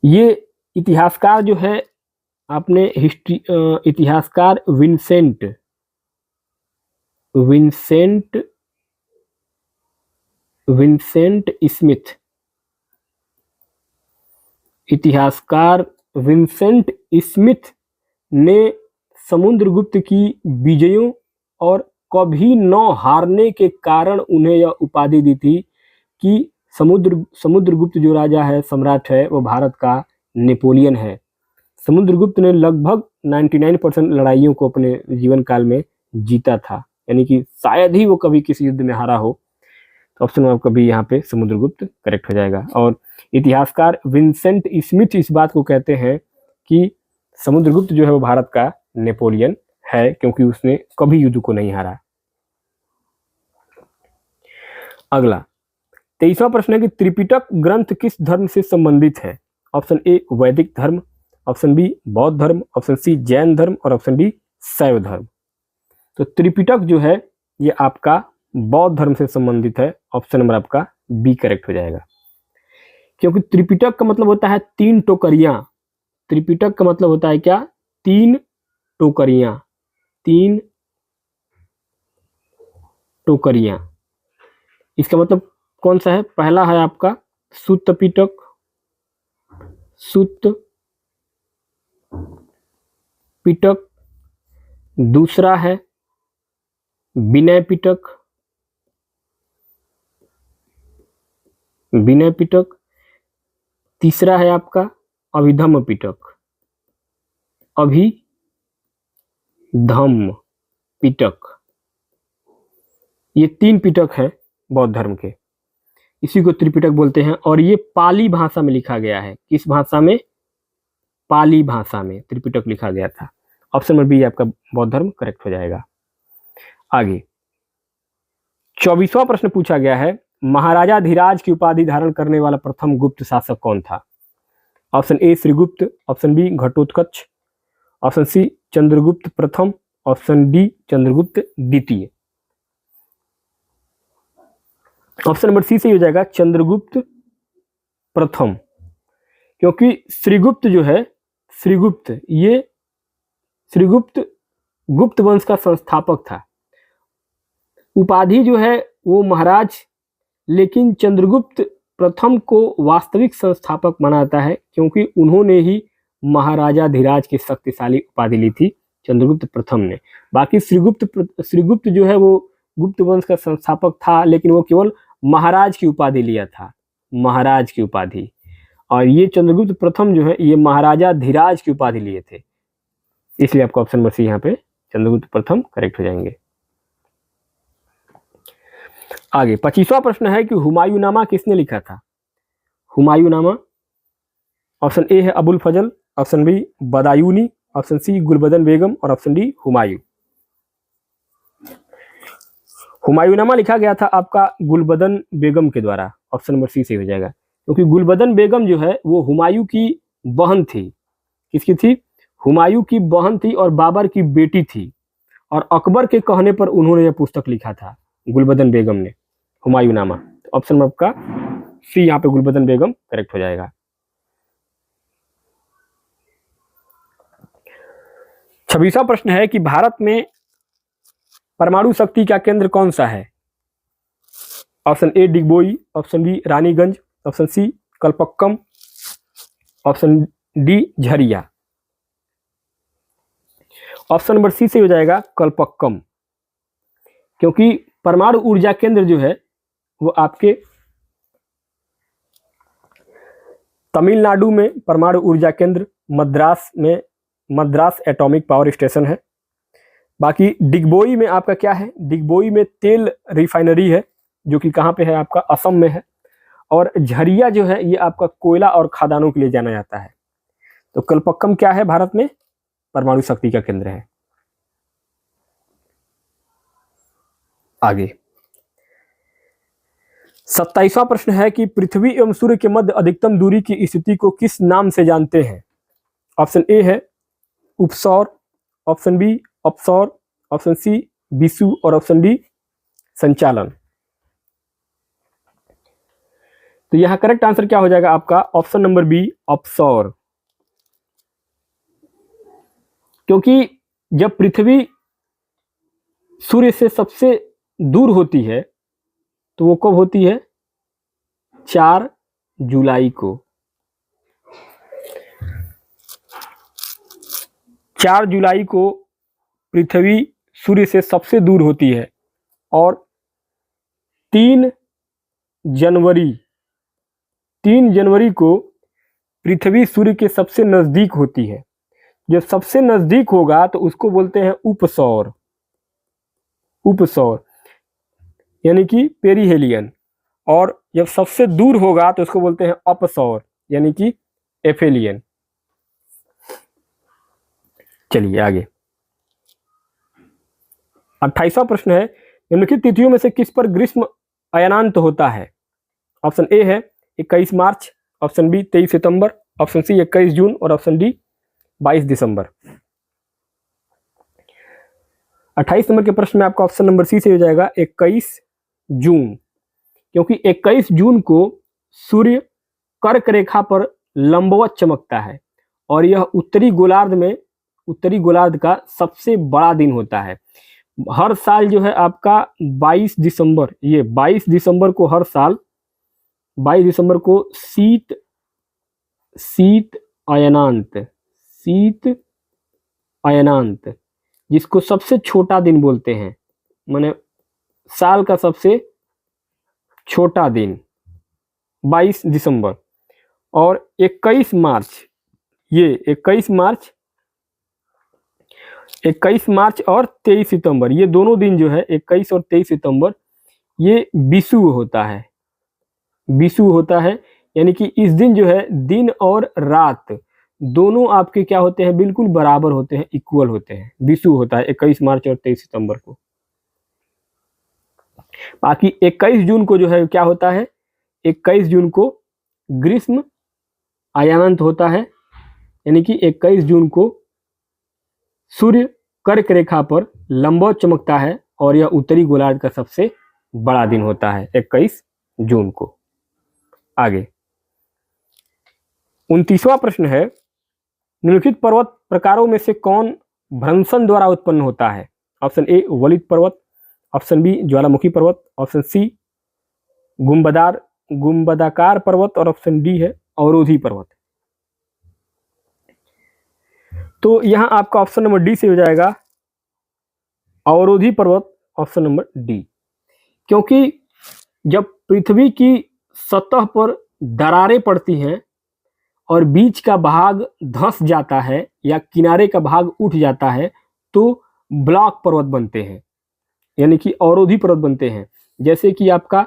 ये इतिहासकार जो है आपने इतिहासकार विंसेंट स्मिथ ने समुद्रगुप्त की विजयों और कभी न हारने के कारण उन्हें यह उपाधि दी थी कि समुद्रगुप्त जो राजा है, सम्राट है, वो भारत का नेपोलियन है। समुद्रगुप्त ने लगभग 99% लड़ाइयों को अपने जीवन काल में जीता था, यानी कि शायद ही वो कभी किसी युद्ध में हारा हो। तो ऑप्शन आपका भी यहाँ पे समुद्रगुप्त करेक्ट हो जाएगा। और इतिहासकार विंसेंट स्मिथ इस बात को कहते हैं कि समुद्रगुप्त जो है वो भारत का नेपोलियन है, क्योंकि उसने कभी युद्ध को नहीं हारा। अगला 23वां प्रश्न है कि त्रिपिटक ग्रंथ किस धर्म से संबंधित है? ऑप्शन ए वैदिक धर्म, ऑप्शन बी बौद्ध धर्म, ऑप्शन सी जैन धर्म और ऑप्शन डी शैव धर्म। तो त्रिपिटक जो है ये आपका बौद्ध धर्म से संबंधित है। ऑप्शन नंबर आपका बी करेक्ट हो जाएगा, क्योंकि त्रिपिटक का मतलब होता है 3 टोकरियां। त्रिपिटक का मतलब होता है क्या? 3 टोकरियां, 3 टोकरियां। इसका मतलब कौन सा है? पहला है आपका सुत्त पिटक, सुत्त पिटक। दूसरा है विनय पिटक, विनय पिटक। तीसरा है आपका अभिधम्म पिटक, अभिधम्म पिटक। ये 3 पिटक है बौद्ध धर्म के, इसी को त्रिपिटक बोलते हैं। और ये पाली भाषा में लिखा गया है। किस भाषा में? पाली भाषा में त्रिपिटक लिखा गया था। ऑप्शन नंबर बी आपका बौद्ध धर्म करेक्ट हो जाएगा। आगे 24वां प्रश्न पूछा गया है, महाराजा धीराज की उपाधि धारण करने वाला प्रथम गुप्त शासक कौन था? Option A Shrigupta, option B Ghatotkacha, option C Chandragupta प्रथम, ऑप्शन डी चंद्रगुप्त द्वितीय। ऑप्शन नंबर सी से हो जाएगा चंद्रगुप्त प्रथम, क्योंकि श्रीगुप्त जो है, श्रीगुप्त ये श्रीगुप्त गुप्त वंश का संस्थापक था। उपाधि जो है वो महाराज, लेकिन चंद्रगुप्त प्रथम को वास्तविक संस्थापक माना जाता है, क्योंकि उन्होंने ही महाराजा धीराज की शक्तिशाली उपाधि ली थी, चंद्रगुप्त प्रथम ने। बाकी श्रीगुप्त जो है वो गुप्त वंश का संस्थापक था, लेकिन वो केवल महाराज की उपाधि लिया था, महाराज की उपाधि। और ये चंद्रगुप्त प्रथम जो है ये महाराजा धीराज की उपाधि लिए थे, इसलिए आपका ऑप्शन नंबर सी यहाँ पे चंद्रगुप्त प्रथम करेक्ट हो जाएंगे। आगे 25वां प्रश्न है कि हुमायूंनामा किसने लिखा था? हुमायूंनामा, ऑप्शन ए है Abul Fazl, option B Badauni, option C Gulbadan Begum और ऑप्शन डी हुमायूं। हुमायूंनामा लिखा गया था आपका गुलबदन बेगम के द्वारा। ऑप्शन नंबर सी से हो जाएगा, क्योंकि गुलबदन बेगम जो है वो हुमायूं की बहन थी। किसकी थी? हुमायूं की बहन थी और बाबर की बेटी थी। और अकबर के कहने पर उन्होंने यह पुस्तक लिखा था, गुलबदन बेगम ने, हुमायूंनामा। ऑप्शन में आपका सी यहाँ पे गुलबदन बेगम करेक्ट हो जाएगा। 26वां प्रश्न है कि भारत में परमाणु शक्ति का केंद्र कौन सा है? Option A Digboi, option B Raniganj, option C Kalpakkam, option D Jharia. Option number C से हो जाएगा कलपक्कम, क्योंकि परमाणु ऊर्जा केंद्र जो है वो आपके तमिलनाडु में परमाणु ऊर्जा केंद्र, मद्रास में मद्रास एटॉमिक पावर स्टेशन है। बाकी डिगबोई में आपका क्या है? डिगबोई में तेल रिफाइनरी है, जो कि कहाँ पे है? आपका असम में है। और झरिया जो है ये आपका कोयला और खदानों के लिए जाना जाता है। तो कलपक्कम क्या है? भारत में परमाणु शक्ति का केंद्र है। आगे 27वां प्रश्न है कि पृथ्वी एवं सूर्य के मध्य अधिकतम दूरी की स्थिति को किस नाम से जानते हैं? ऑप्शन ए है उपसौर, ऑप्शन बी अपसौर, ऑप्शन सी विषु और ऑप्शन डी संचालन। तो यहां करेक्ट आंसर क्या हो जाएगा आपका? ऑप्शन नंबर बी अपसौर, क्योंकि जब पृथ्वी सूर्य से सबसे दूर होती है तो वो कब होती है? 4 जुलाई को। 4 जुलाई को पृथ्वी सूर्य से सबसे दूर होती है और 3 जनवरी को पृथ्वी सूर्य के सबसे नजदीक होती है। जब सबसे नजदीक होगा तो उसको बोलते हैं उपसौर, उपसौर यानी कि पेरीहेलियन। और जब सबसे दूर होगा तो उसको बोलते हैं अपसौर यानी कि एफेलियन। चलिए आगे 28वां प्रश्न है, निम्नलिखित तिथियों में से किस पर ग्रीष्म अयनांत होता है? ऑप्शन ए है 21 मार्च, ऑप्शन बी 23 सितंबर, ऑप्शन सी 21 जून और ऑप्शन डी 22 दिसंबर। 28 नंबर के प्रश्न में आपका ऑप्शन नंबर सी से हो जाएगा 21 जून, क्योंकि 21 जून को सूर्य कर्क रेखा पर लंबवत चमकता है और यह उत्तरी गोलार्ध का सबसे बड़ा दिन होता है। हर साल जो है आपका 22 दिसंबर, ये 22 दिसंबर को हर साल 22 दिसंबर को शीत अयनांत जिसको सबसे छोटा दिन बोलते हैं, माने साल का सबसे छोटा दिन 22 दिसंबर, और 21 मार्च, ये 21 मार्च और 23 सितंबर, ये दोनों दिन जो है 21 और 23 सितंबर, ये विषुव होता है, यानी कि इस दिन जो है दिन और रात दोनों आपके क्या होते हैं, बिल्कुल बराबर होते हैं, इक्वल होते हैं। विषुव होता है 21 मार्च और 23 सितंबर को। बाकी 21 जून को जो है क्या होता है, 21 जून को ग्रीष्म अयनांत होता है, यानी कि 21 जून को सूर्य कर्क रेखा पर लंबवत चमकता है और यह उत्तरी गोलार्ध का सबसे बड़ा दिन होता है 21 जून को। आगे 29वां प्रश्न है, निम्नलिखित पर्वत प्रकारों में से कौन भ्रंशन द्वारा उत्पन्न होता है? ऑप्शन ए वलित पर्वत, ऑप्शन बी ज्वालामुखी पर्वत, ऑप्शन सी गुंबदाकार पर्वत और ऑप्शन डी है अवरोधी पर्वत। तो यहां आपका ऑप्शन नंबर डी से हो जाएगा अवरोधी पर्वत, ऑप्शन नंबर डी, क्योंकि जब पृथ्वी की सतह पर दरारें पड़ती हैं और बीच का भाग धंस जाता है या किनारे का भाग उठ जाता है तो ब्लॉक पर्वत बनते हैं, यानी कि अवरोधी पर्वत बनते हैं, जैसे कि आपका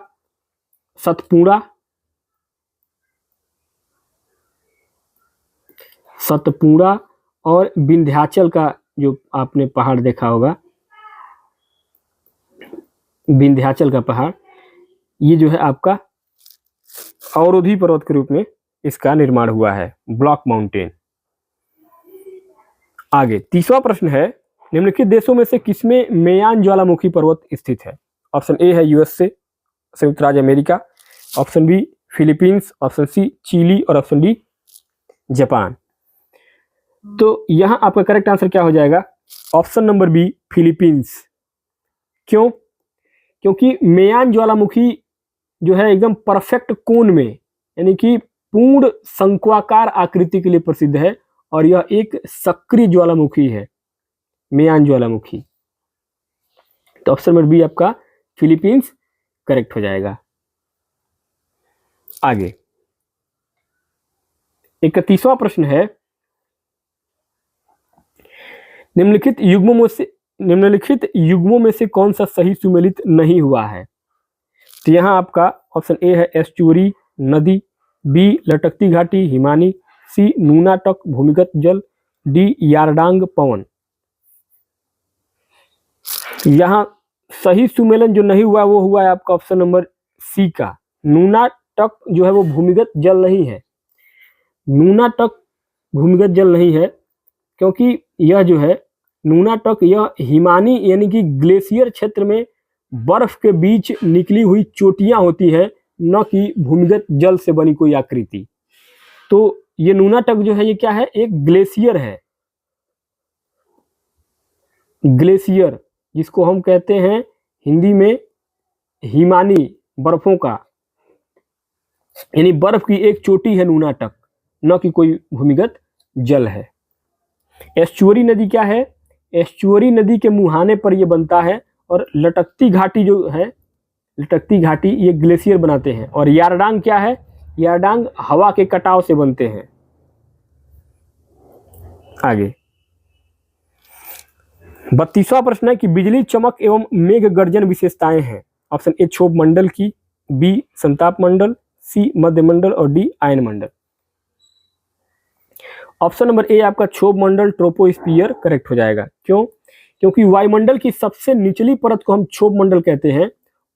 सतपुड़ा और विंध्याचल का जो आपने पहाड़ देखा होगा, विंध्याचल का पहाड़, ये जो है आपका अवरोधी पर्वत के रूप में इसका निर्माण हुआ है, ब्लॉक माउंटेन। आगे 30वां प्रश्न है, निम्नलिखित देशों में से किसमें मेयान ज्वालामुखी पर्वत स्थित है? ऑप्शन ए है यूएसए, संयुक्त राज्य America, option B Philippines, option C Chile और ऑप्शन डी जापान। तो यहां आपका करेक्ट आंसर क्या हो जाएगा? Option number B Philippines. क्यों? क्योंकि मेयान ज्वालामुखी जो है एकदम परफेक्ट कोन में, यानी कि पूर्ण शंक्वाकार आकृति के लिए प्रसिद्ध है और यह एक सक्रिय ज्वालामुखी है, मेयान ज्वालामुखी। तो ऑप्शन नंबर बी आपका फिलीपींस करेक्ट हो जाएगा। आगे 31वां प्रश्न है, निम्नलिखित युग्मों में से कौन सा सही सुमेलित नहीं हुआ है? तो यहां आपका ऑप्शन ए है एस्चुरी नदी, बी लटकती घाटी हिमानी, सी नूनाटक भूमिगत जल, डी यारडांग पवन। यहां सही सुमेलन जो नहीं हुआ वो हुआ है आपका ऑप्शन नंबर सी का, नूनाटक जो है वो भूमिगत जल नहीं है, नूनाटक भूमिगत जल नहीं है, क्योंकि यह जो है नूनाटक यह हिमानी यानी कि ग्लेशियर क्षेत्र में बर्फ के बीच निकली हुई चोटियां होती है, न कि भूमिगत जल से बनी कोई आकृति। तो ये नूनाटक जो है ये क्या है? एक ग्लेशियर है, ग्लेशियर जिसको हम कहते हैं हिंदी में हिमानी, बर्फों का, यानी बर्फ की एक चोटी है नूनाटक, न कि कोई भूमिगत जल है। एस्चुअरी नदी क्या है? एस्चुअरी नदी के मुहाने पर यह बनता है और लटकती घाटी जो है, लटकती घाटी ये ग्लेशियर बनाते हैं। और यारडांग क्या है? यारडांग हवा के कटाव से बनते हैं। आगे 32वां प्रश्न है कि बिजली चमक एवं मेघ गर्जन विशेषताएं हैं। ऑप्शन ए क्षोभ मंडल की, बी संताप मंडल, सी मध्य मंडल और डी आयन मंडल। ऑप्शन नंबर ए आपका क्षोभ मंडल ट्रोपोस्फियर करेक्ट हो जाएगा। क्यों? क्योंकि वायुमंडल की सबसे निचली परत को हम क्षोभ मंडल कहते हैं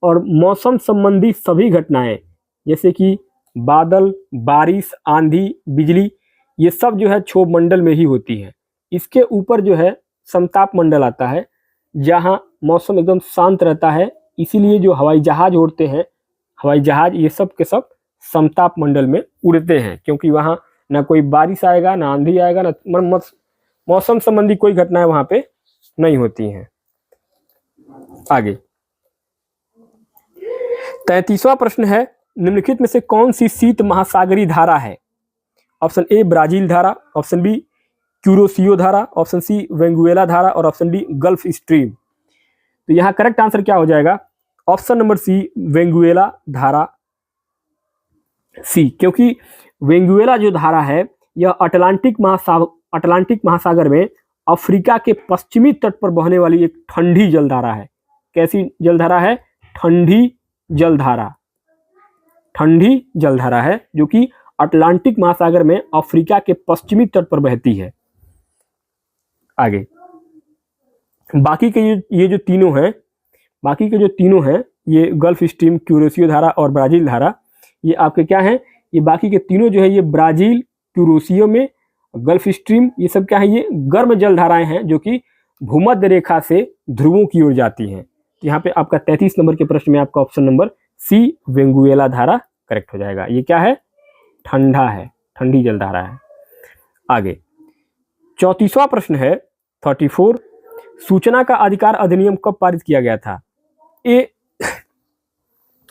और मौसम संबंधी सभी घटनाएं जैसे कि बादल, बारिश, आंधी, बिजली, ये सब जो है क्षोभ मंडल में ही होती है। इसके ऊपर जो है समताप मंडल आता है, जहां मौसम एकदम शांत रहता है। इसीलिए जो हवाई जहाज उड़ते हैं, हवाई जहाज ये सब के सब समताप मंडल में उड़ते हैं, क्योंकि वहां ना कोई बारिश आएगा, ना आंधी आएगा, ना मौसम संबंधी कोई घटनाएं वहां पे नहीं होती हैं। आगे 33वां प्रश्न है, निम्नलिखित में से कौन सी शीत महासागरीय धारा है? ऑप्शन ए ब्राजील धारा, ऑप्शन बी क्यूरोसियो धारा, ऑप्शन सी वेंगुएला धारा और ऑप्शन डी गल्फ स्ट्रीम। तो यहाँ करेक्ट आंसर क्या हो जाएगा? ऑप्शन नंबर सी वेंगुएला धारा सी, क्योंकि वेंगुएला जो धारा है यह अटलांटिक महासागर में अफ्रीका के पश्चिमी तट पर बहने वाली एक ठंडी जलधारा है। कैसी जलधारा है? ठंडी जलधारा है जो कि अटलांटिक महासागर में अफ्रीका के पश्चिमी तट पर बहती है। आगे बाकी के ये जो तीनों हैं ये गल्फ स्ट्रीम, क्यूरोसियो धारा और ब्राजील धारा, ये आपके क्या हैं? ये बाकी के तीनों जो है ये ब्राजील, क्यूरोसियो में गल्फ स्ट्रीम, ये सब क्या है? ये गर्म जल धाराएं हैं जो कि भूमध्य रेखा से ध्रुवों की ओर जाती हैं। यहाँ पे आपका 33 नंबर के प्रश्न में आपका ऑप्शन नंबर सी वेंगुएला धारा करेक्ट हो जाएगा। ये क्या है? ठंडी जल धारा है। आगे 34वां प्रश्न है 34, सूचना का अधिकार अधिनियम कब पारित किया गया था? ए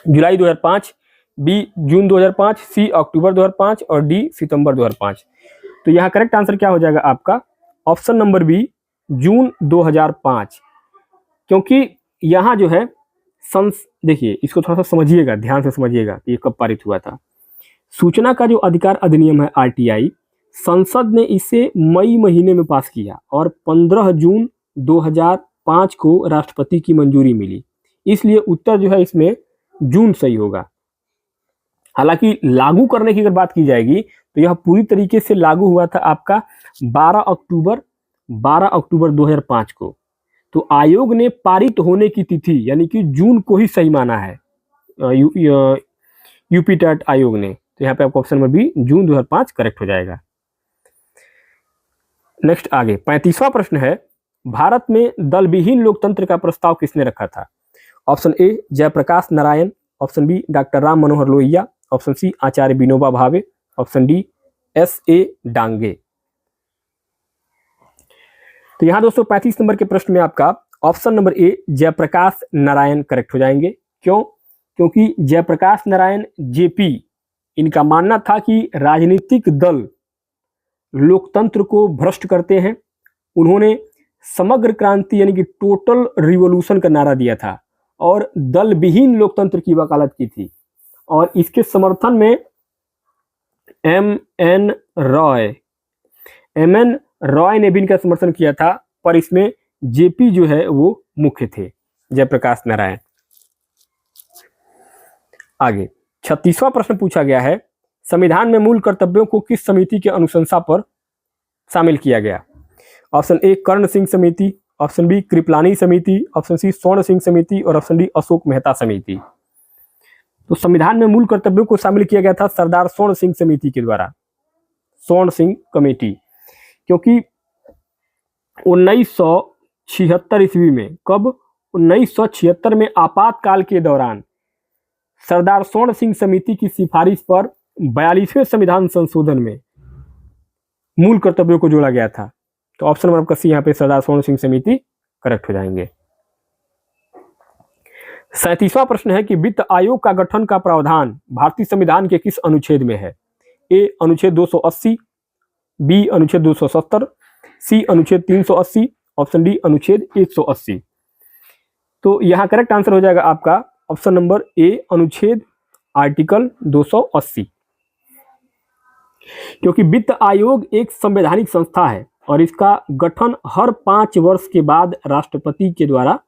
जुलाई 2005, बी जून 2005, सी अक्टूबर 2005 और डी सितंबर 2005। तो यहाँ करेक्ट आंसर क्या हो जाएगा आपका? ऑप्शन नंबर बी जून 2005, क्योंकि यहाँ जो है देखिए इसको थोड़ा सा समझिएगा, ध्यान से समझिएगा ये कब पारित हुआ था। सूचना का जो अधिकार अधिनियम है आरटीआई, संसद ने इसे मई महीने में पास किया और 15 जून 2005 को राष्ट्रपति की मंजूरी मिली। इसलिए उत्तर जो है इसमें जून सही होगा। हालांकि लागू करने की अगर बात की जाएगी तो यह पूरी तरीके से लागू हुआ था आपका 12 अक्टूबर 2005 को। तो आयोग ने पारित होने की तिथि यानी कि जून को ही सही माना है यूपी टेट आयोग ने। तो यहाँ पे आपको ऑप्शन नंबर बी जून 2005 करेक्ट हो जाएगा। नेक्स्ट आगे 35वां प्रश्न है, भारत में दल विहीन लोकतंत्र का प्रस्ताव किसने रखा था? Option A Jayaprakash Narayan, option B doctor Ram Manohar Lohia, option C Acharya Vinoba Bhave, option D S.A. Dange. तो यहाँ दोस्तों 35 नंबर के प्रश्न में आपका option number A Jayaprakash Narayan correct हो जाएंगे। क्यों? क्योंकि जयप्रकाश नारायण जेपी, इनका मानना था कि राजनीतिक दल लोकतंत्र को भ्रष्ट करते हैं। उन्होंने समग्र क्रांति यानी कि टोटल रिवॉल्यूशन का नारा दिया था और दल विहीन लोकतंत्र की वकालत की थी। और इसके समर्थन में M.N. रॉय ने भी इनका समर्थन किया था, पर इसमें जेपी जो है वो मुख्य थे, जयप्रकाश नारायण। आगे 36वां प्रश्न पूछा गया है, संविधान में मूल कर्तव्यों को किस समिति के अनुशंसा पर शामिल किया गया? ऑप्शन ए कर्ण सिंह समिति, ऑप्शन बी कृपलानी समिति, ऑप्शन सी स्वर्ण सिंह समिति और ऑप्शन डी अशोक मेहता समिति। तो संविधान में मूल कर्तव्यों को शामिल किया गया था सरदार स्वर्ण सिंह समिति के द्वारा, स्वर्ण सिंह कमेटी, क्योंकि 1976 ईस्वी में, कब? 1976 में आपातकाल के दौरान सरदार स्वर्ण सिंह समिति की सिफारिश पर 42वें संविधान संशोधन में मूल कर्तव्यों को जोड़ा गया था। तो ऑप्शन नंबर आपका सी यहाँ पे सरदार स्वर्ण सिंह समिति करेक्ट हो जाएंगे। 37वां प्रश्न है कि वित्त आयोग का गठन का प्रावधान भारतीय संविधान के किस अनुच्छेद में है? ए अनुच्छेद 280, बी अनुच्छेद 270, सी अनुच्छेद 380, ऑप्शन डी अनुच्छेद 180। तो यहाँ करेक्ट आंसर हो जाएगा आपका ऑप्शन नंबर ए अनुच्छेद आर्टिकल 280, क्योंकि वित्त आयोग एक संवैधानिक संस्था है और इसका गठन हर 5 वर्ष के बाद राष्ट्रपति के द्वारा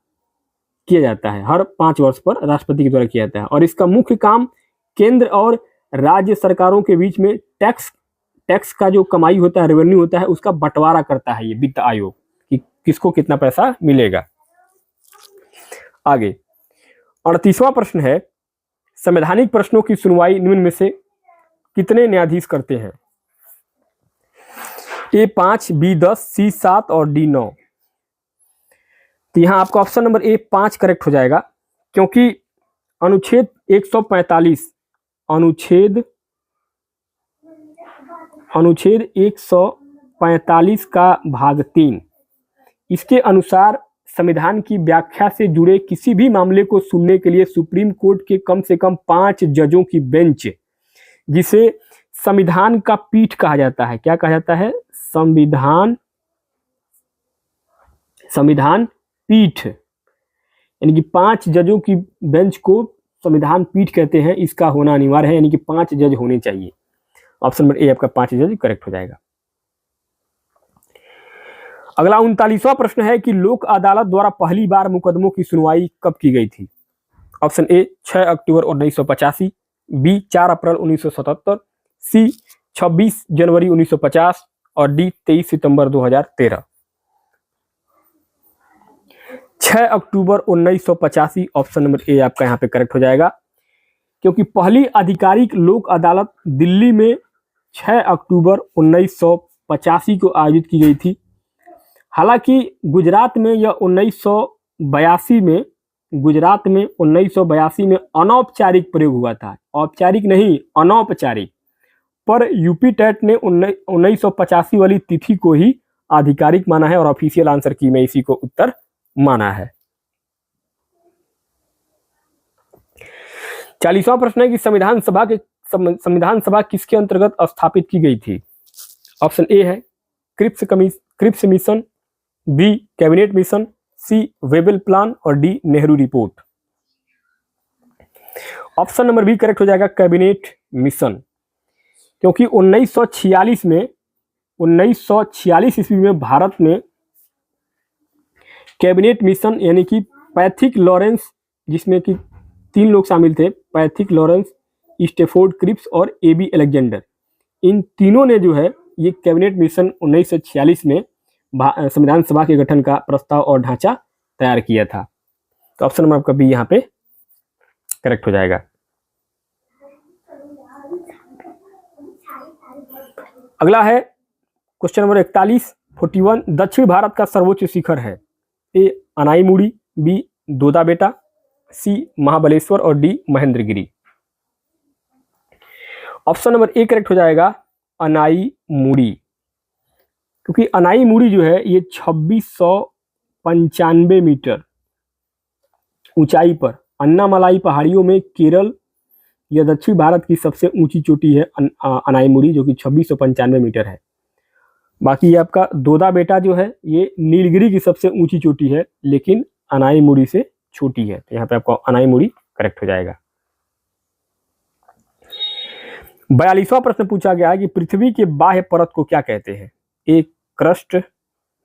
किया जाता है। हर 5 वर्ष पर राष्ट्रपति के द्वारा किया जाता है और इसका मुख्य काम केंद्र और राज्य सरकारों के बीच में टैक्स का जो कमाई होता है, रेवेन्यू होता है, उसका बंटवारा करता है ये वित्त आयोग, कि किसको कितना पैसा मिलेगा। आगे 38वां प्रश्न है, संवैधानिक प्रश्नों की सुनवाई निम्न में से कितने न्यायाधीश करते हैं? A5, B10, C7 और D9। तो यहां आपका ऑप्शन नंबर A5 करेक्ट हो जाएगा, क्योंकि अनुच्छेद 145 अनुच्छेद 145 का भाग 3 इसके अनुसार संविधान की व्याख्या से जुड़े किसी भी मामले को सुनने के लिए सुप्रीम कोर्ट के कम से कम 5 जजों की बेंच, जिसे संविधान का पीठ कहा जाता है, क्या कहा जाता है? संविधान पीठ, यानी कि 5 जजों की बेंच को संविधान पीठ कहते हैं। इसका होना अनिवार्य है, यानी कि 5 जज होने चाहिए। ऑप्शन नंबर ए आपका 5 जज करेक्ट हो जाएगा। अगला 39वां प्रश्न है कि लोक अदालत द्वारा पहली बार मुकदमों की सुनवाई कब की गई थी? ऑप्शन ए 6 अक्टूबर 1985, बी 4 अप्रैल 1977, सी 26 जनवरी 1950 और डी 23 सितंबर 2013। 6 अक्टूबर 1985 ऑप्शन नंबर ए आपका यहाँ पे करेक्ट हो जाएगा, क्योंकि पहली आधिकारिक लोक अदालत दिल्ली में 6 अक्टूबर 1985 को आयोजित की गई थी। हालांकि गुजरात में यह 1982 में अनौपचारिक प्रयोग हुआ था, औपचारिक नहीं अनौपचारिक, पर यूपी टेट ने 1985 वाली तिथि को ही आधिकारिक माना है और ऑफिशियल आंसर की में इसी को उत्तर माना है। 40वां प्रश्न है कि संविधान सभा किसके अंतर्गत स्थापित की गई थी? ऑप्शन ए है Cripps mission, B cabinet mission, C Wavell plan और D Nehru report. Option number B correct हो जाएगा, कैबिनेट मिशन, क्योंकि 1946 ईस्वी में भारत में कैबिनेट मिशन यानी कि पैथिक लॉरेंस, जिसमें कि 3 लोग शामिल थे, पैथिक लॉरेंस, स्टेफोर्ड क्रिप्स और एबी अलेक्जेंडर, इन तीनों ने जो है ये कैबिनेट मिशन 1946 में संविधान सभा के गठन का प्रस्ताव और ढांचा तैयार किया था। तो ऑप्शन नंबर आपका बी यहाँ पे करेक्ट हो जाएगा। अगला है क्वेश्चन नंबर 41 दक्षिण भारत का सर्वोच्च शिखर है? ए अनाईमुड़ी, बी दोदा बेटा, सी महाबलेश्वर और D Mahendragiri. Option number A correct हो जाएगा, अनाईमुड़ी, क्योंकि अनाईमुड़ी जो है ये 2695 मीटर ऊंचाई पर अन्नामलाई पहाड़ियों में केरल या दक्षिण भारत की सबसे ऊंची चोटी है अनाईमुड़ी, जो कि 2695 मीटर है। बाकी ये आपका दोदा बेटा जो है ये नीलगिरी की सबसे ऊंची चोटी है, लेकिन अनाईमुड़ी से छोटी है। तो यहाँ पे आपको अनाईमुड़ी करेक्ट हो जाएगा। 42वां प्रश्न पूछा गया है कि पृथ्वी के बाह्य परत को क्या कहते हैं? ए क्रस्ट,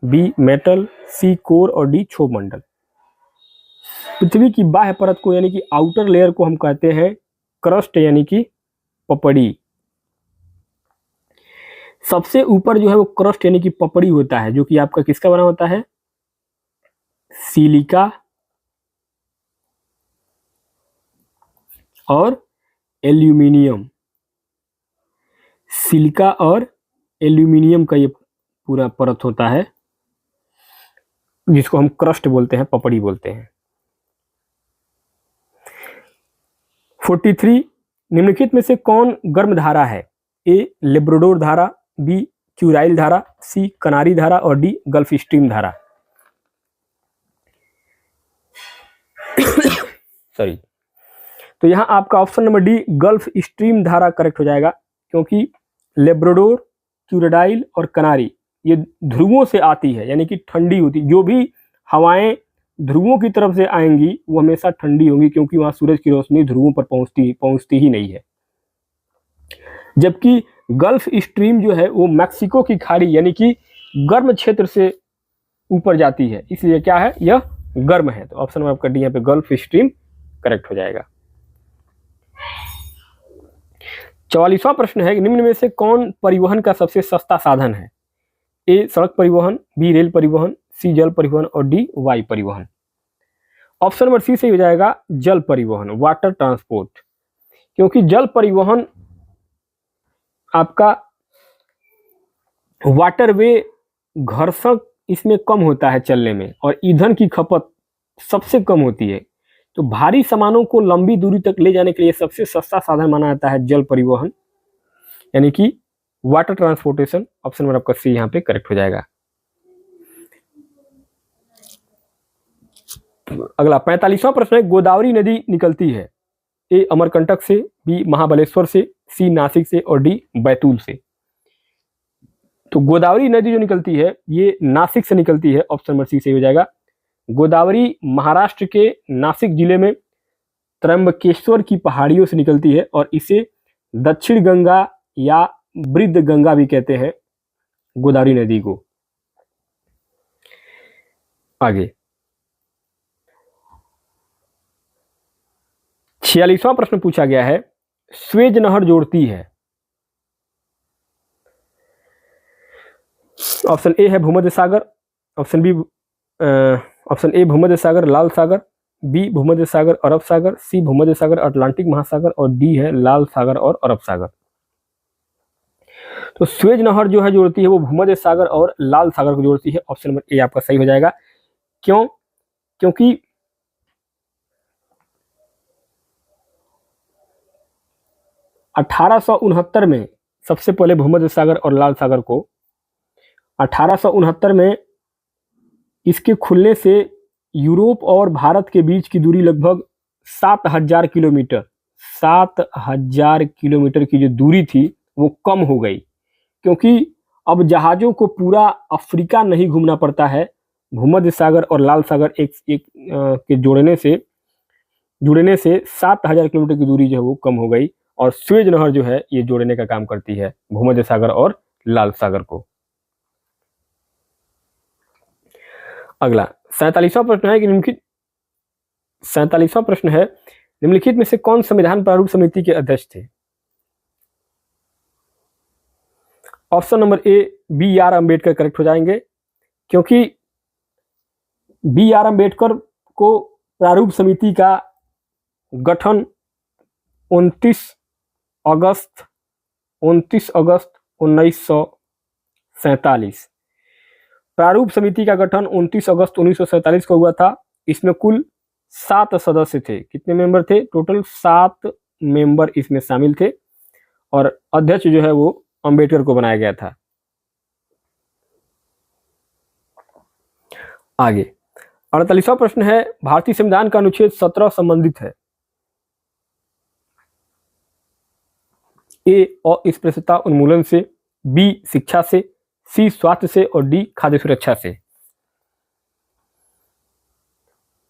बी मेटल, सी कोर और डी क्षोभ मंडल। पृथ्वी की बाह्य परत को यानी कि आउटर लेयर को हम कहते हैं क्रस्ट यानी कि पपड़ी। सबसे ऊपर जो है वो क्रस्ट यानी कि पपड़ी होता है, जो कि आपका किसका बना होता है? सिलिका और एल्यूमिनियम। सिलिका और एल्यूमिनियम का ये पूरा परत होता है, जिसको हम क्रस्ट बोलते हैं, पपड़ी बोलते हैं। 43 निम्नलिखित में से कौन गर्म धारा है? ए लेब्राडोर धारा, बी क्यूराइल धारा, सी कनारी धारा और डी गल्फ स्ट्रीम धारा। सॉरी, तो यहां आपका option number D gulf stream धारा करेक्ट हो जाएगा, क्योंकि लेब्राडोर, क्यूराइल और कनारी ये ध्रुवों से आती है, यानी कि ठंडी होती। जो भी हवाएं ध्रुवों की तरफ से आएंगी वो हमेशा ठंडी होंगी, क्योंकि वहां सूरज की रोशनी ध्रुवों पर पहुंचती ही नहीं है। जबकि गल्फ स्ट्रीम जो है वो मैक्सिको की खाड़ी यानी कि गर्म क्षेत्र से ऊपर जाती है, इसलिए क्या है, यह गर्म है। तो ऑप्शन में आपका डी यहाँ पे गल्फ स्ट्रीम करेक्ट हो जाएगा। 44वां प्रश्न है, निम्न में से कौन परिवहन का सबसे सस्ता साधन है? ए सड़क परिवहन, बी रेल परिवहन, सी जल परिवहन और डी वायु परिवहन। ऑप्शन नंबर सी सही हो जाएगा जल परिवहन, वाटर ट्रांसपोर्ट, क्योंकि जल परिवहन आपका वाटरवे घर्षण इसमें कम होता है चलने में और ईंधन की खपत सबसे कम होती है। तो भारी सामानों को लंबी दूरी तक ले जाने के लिए सबसे सस्ता साधन माना जाता है जल परिवहन, यानी कि वाटर ट्रांसपोर्टेशन। ऑप्शन नंबर आपका सी यहाँ पे करेक्ट हो जाएगा। अगला 45वां प्रश्न है, गोदावरी नदी निकलती है ए अमरकंटक से, बी महाबलेश्वर से, सी नासिक से और डी बैतूल से। तो गोदावरी नदी जो निकलती है ये नासिक से निकलती है। ऑप्शन नंबर सी सही हो जाएगा। गोदावरी महाराष्ट्र के नासिक जिले में त्र्यंबकेश्वर की पहाड़ियों से निकलती है और इसे दक्षिण गंगा या वृद्ध गंगा भी कहते हैं गोदावरी नदी को। आगे 46वां प्रश्न पूछा गया है, स्वेज नहर जोड़ती है। ऑप्शन ए है भूमध्य सागर, ऑप्शन बी ऑप्शन ए भूमध्य सागर लाल सागर, बी भूमध्य सागर अरब सागर, सी भूमध्य सागर अटलांटिक महासागर और डी है लाल सागर और अरब सागर। तो स्वेज नहर जो है जोड़ती है वो भूमध्य सागर और लाल सागर को जोड़ती है। ऑप्शन नंबर ए आपका सही हो जाएगा। क्यों? क्योंकि 1869 में सबसे पहले भूमध्य सागर और लाल सागर को 1869 में इसके खुलने से यूरोप और भारत के बीच की दूरी लगभग 7000 किलोमीटर 7000 किलोमीटर की जो दूरी थी वो कम हो गई, क्योंकि अब जहाज़ों को पूरा अफ्रीका नहीं घूमना पड़ता है। भूमध्य सागर और लाल सागर एक के जुड़ने से 7000 किलोमीटर की दूरी जो है वो कम हो गई और स्वेज नहर जो है ये जोड़ने का काम करती है भूमध्य सागर और लाल सागर को। अगला 47वां प्रश्न है कि निम्नलिखित में से कौन संविधान प्रारूप समिति के अध्यक्ष थे। Option number A B R Ambedkar correct हो जाएंगे, क्योंकि बी आर अम्बेडकर को प्रारूप समिति का गठन 29 अगस्त 1947 प्रारूप समिति का गठन 29 अगस्त 1947 को हुआ था। इसमें कुल 7 सदस्य थे। कितने मेंबर थे? टोटल 7 मेंबर इसमें शामिल थे और अध्यक्ष जो है वो अंबेडकर को बनाया गया था। आगे 48वां प्रश्न है, भारतीय संविधान का अनुच्छेद 17 संबंधित है ए अस्पृश्यता उन्मूलन से, बी शिक्षा से, सी स्वास्थ्य से और डी खाद्य सुरक्षा से।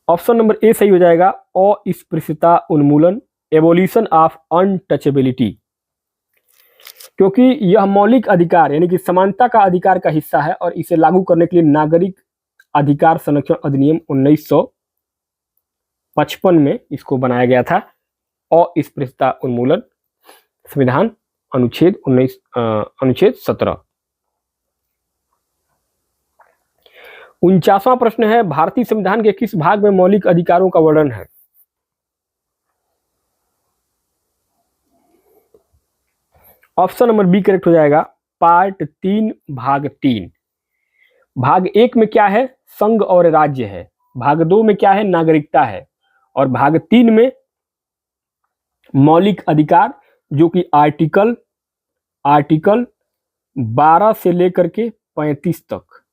ऑप्शन नंबर ए सही हो जाएगा अस्पृश्यता उन्मूलन, एबोलिशन ऑफ अनटचेबिलिटी, क्योंकि यह मौलिक अधिकार यानी कि समानता का अधिकार का हिस्सा है और इसे लागू करने के लिए नागरिक अधिकार संरक्षण अधिनियम 1955 में इसको बनाया गया था। अस्पृश्यता उन्मूलन संविधान अनुच्छेद 17। 49वां प्रश्न है, भारतीय संविधान के किस भाग में मौलिक अधिकारों का वर्णन है। ऑप्शन नंबर बी करेक्ट हो जाएगा, पार्ट 3 भाग 3। भाग 1 में क्या है? संघ और राज्य है। भाग 2 में क्या है? नागरिकता है। और भाग 3 में मौलिक अधिकार, जो कि आर्टिकल 12 से लेकर के 35 तक,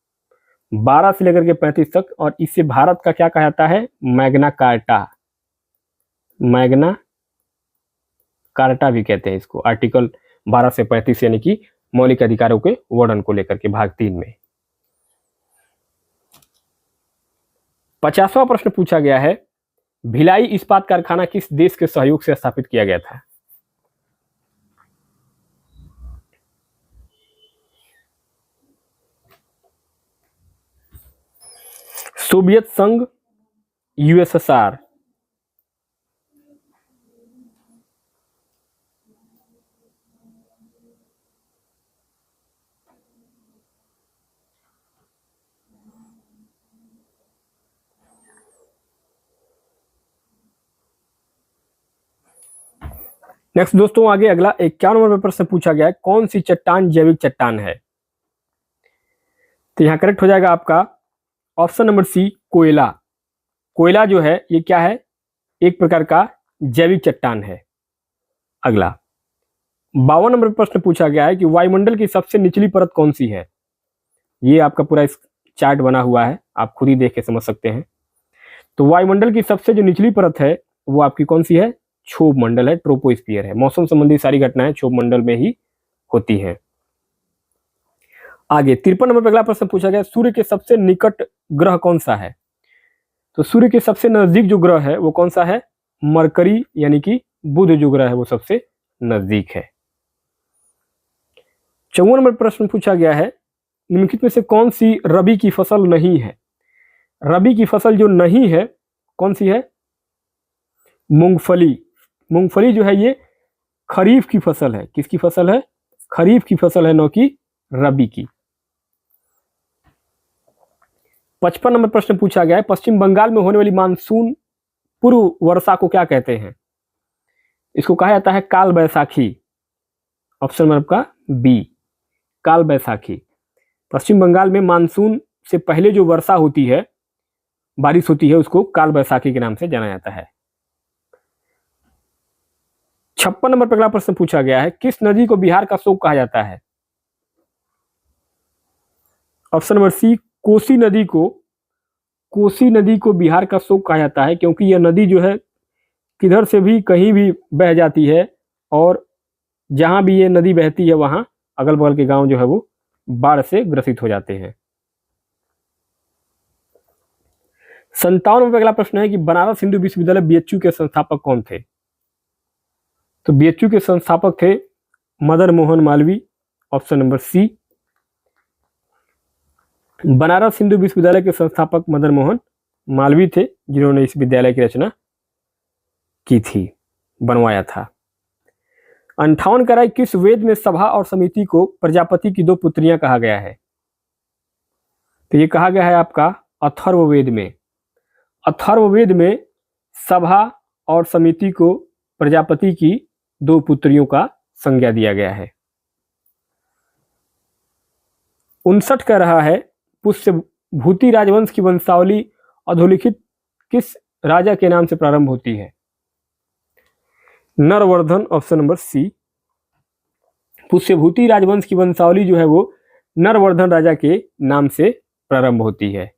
12 से लेकर के 35 तक। और इसे भारत का क्या कहा जाता है? मैग्ना कार्टा भी कहते हैं इसको। आर्टिकल 12 से 35 यानी कि मौलिक अधिकारों के वर्णन को लेकर के भाग 3 में। 50वां प्रश्न पूछा गया है, भिलाई इस्पात कारखाना किस देश के सहयोग से स्थापित किया गया था। सोवियत संघ, यूएसएसआर। नेक्स्ट दोस्तों आगे अगला 51 नंबर पेपर से पूछा गया है, कौन सी चट्टान जैविक चट्टान है? तो यहाँ करेक्ट हो जाएगा आपका ऑप्शन नंबर सी, कोयला। कोयला जो है ये क्या है? एक प्रकार का जैविक चट्टान है। अगला 52 नंबर प्रश्न पूछा गया है कि वायुमंडल की सबसे निचली परत कौन सी है? ये आपका पूरा इस चार्ट बना हुआ है, आप खुद ही देख के समझ सकते हैं। तो वायुमंडल की सबसे जो निचली परत है वो आपकी कौन सी है? क्षोभ मंडल है, ट्रोपोस्फियर है। मौसम संबंधी सारी घटनाएं क्षोभ मंडल में ही होती हैं। आगे 53 नंबर पर अगला प्रश्न पूछा गया, सूर्य के सबसे निकट ग्रह कौन सा है? तो सूर्य के सबसे नजदीक जो ग्रह है वो कौन सा है? मरकरी, यानी कि बुध जो ग्रह है वो सबसे नजदीक है। 54 नंबर प्रश्न पूछा गया है, निम्नलिखित में से कौन सी रबी की फसल नहीं है? रबी की फसल जो नहीं है कौन सी है? मूंगफली। मूंगफली जो है ये खरीफ की फसल है। किसकी फसल है? खरीफ की फसल है, न कि रबी की। 55 नंबर प्रश्न पूछा गया है, पश्चिम बंगाल में होने वाली मानसून पूर्व वर्षा को क्या कहते हैं? इसको कहा जाता है काल बैसाखी। ऑप्शन नंबर आपका बी, काल बैसाखी। पश्चिम बंगाल में मानसून से पहले जो वर्षा होती है, बारिश होती है, उसको काल बैसाखी के नाम से जाना जाता है। 56 नंबर पर अगला प्रश्न पूछा गया है, किस नदी को बिहार का शोक कहा जाता है? ऑप्शन नंबर सी, कोसी नदी को। कोसी नदी को बिहार का शोक कहा जाता है क्योंकि यह नदी जो है किधर से भी कहीं भी बह जाती है और जहां भी ये नदी बहती है वहां अगल बगल के गांव जो है वो बाढ़ से ग्रसित हो जाते हैं। 57 नंबर पर अगला प्रश्न है कि बनारस हिंदू विश्वविद्यालय बीएचयू के संस्थापक कौन थे? तो बीएचयू के संस्थापक थे Madan Mohan Malviya. Option number C, Banaras Hindu Vishwavidyalaya के संस्थापक मदन मोहन मालवीय थे, जिन्होंने इस विद्यालय की रचना की थी, बनवाया था। 58 कह रहा है, किस वेद में सभा और समिति को प्रजापति की दो पुत्रियां कहा गया है? तो ये कहा गया है आपका अथर्ववेद में। अथर्ववेद में सभा और समिति को प्रजापति की दो पुत्रियों का संज्ञा दिया गया है। 59 कह रहा है, पुष्यभूति राजवंश की वंशावली अधोलिखित किस राजा के नाम से प्रारंभ होती है? नरवर्धन। ऑप्शन नंबर सी, पुष्यभूति राजवंश की वंशावली जो है वो नरवर्धन राजा के नाम से प्रारंभ होती है।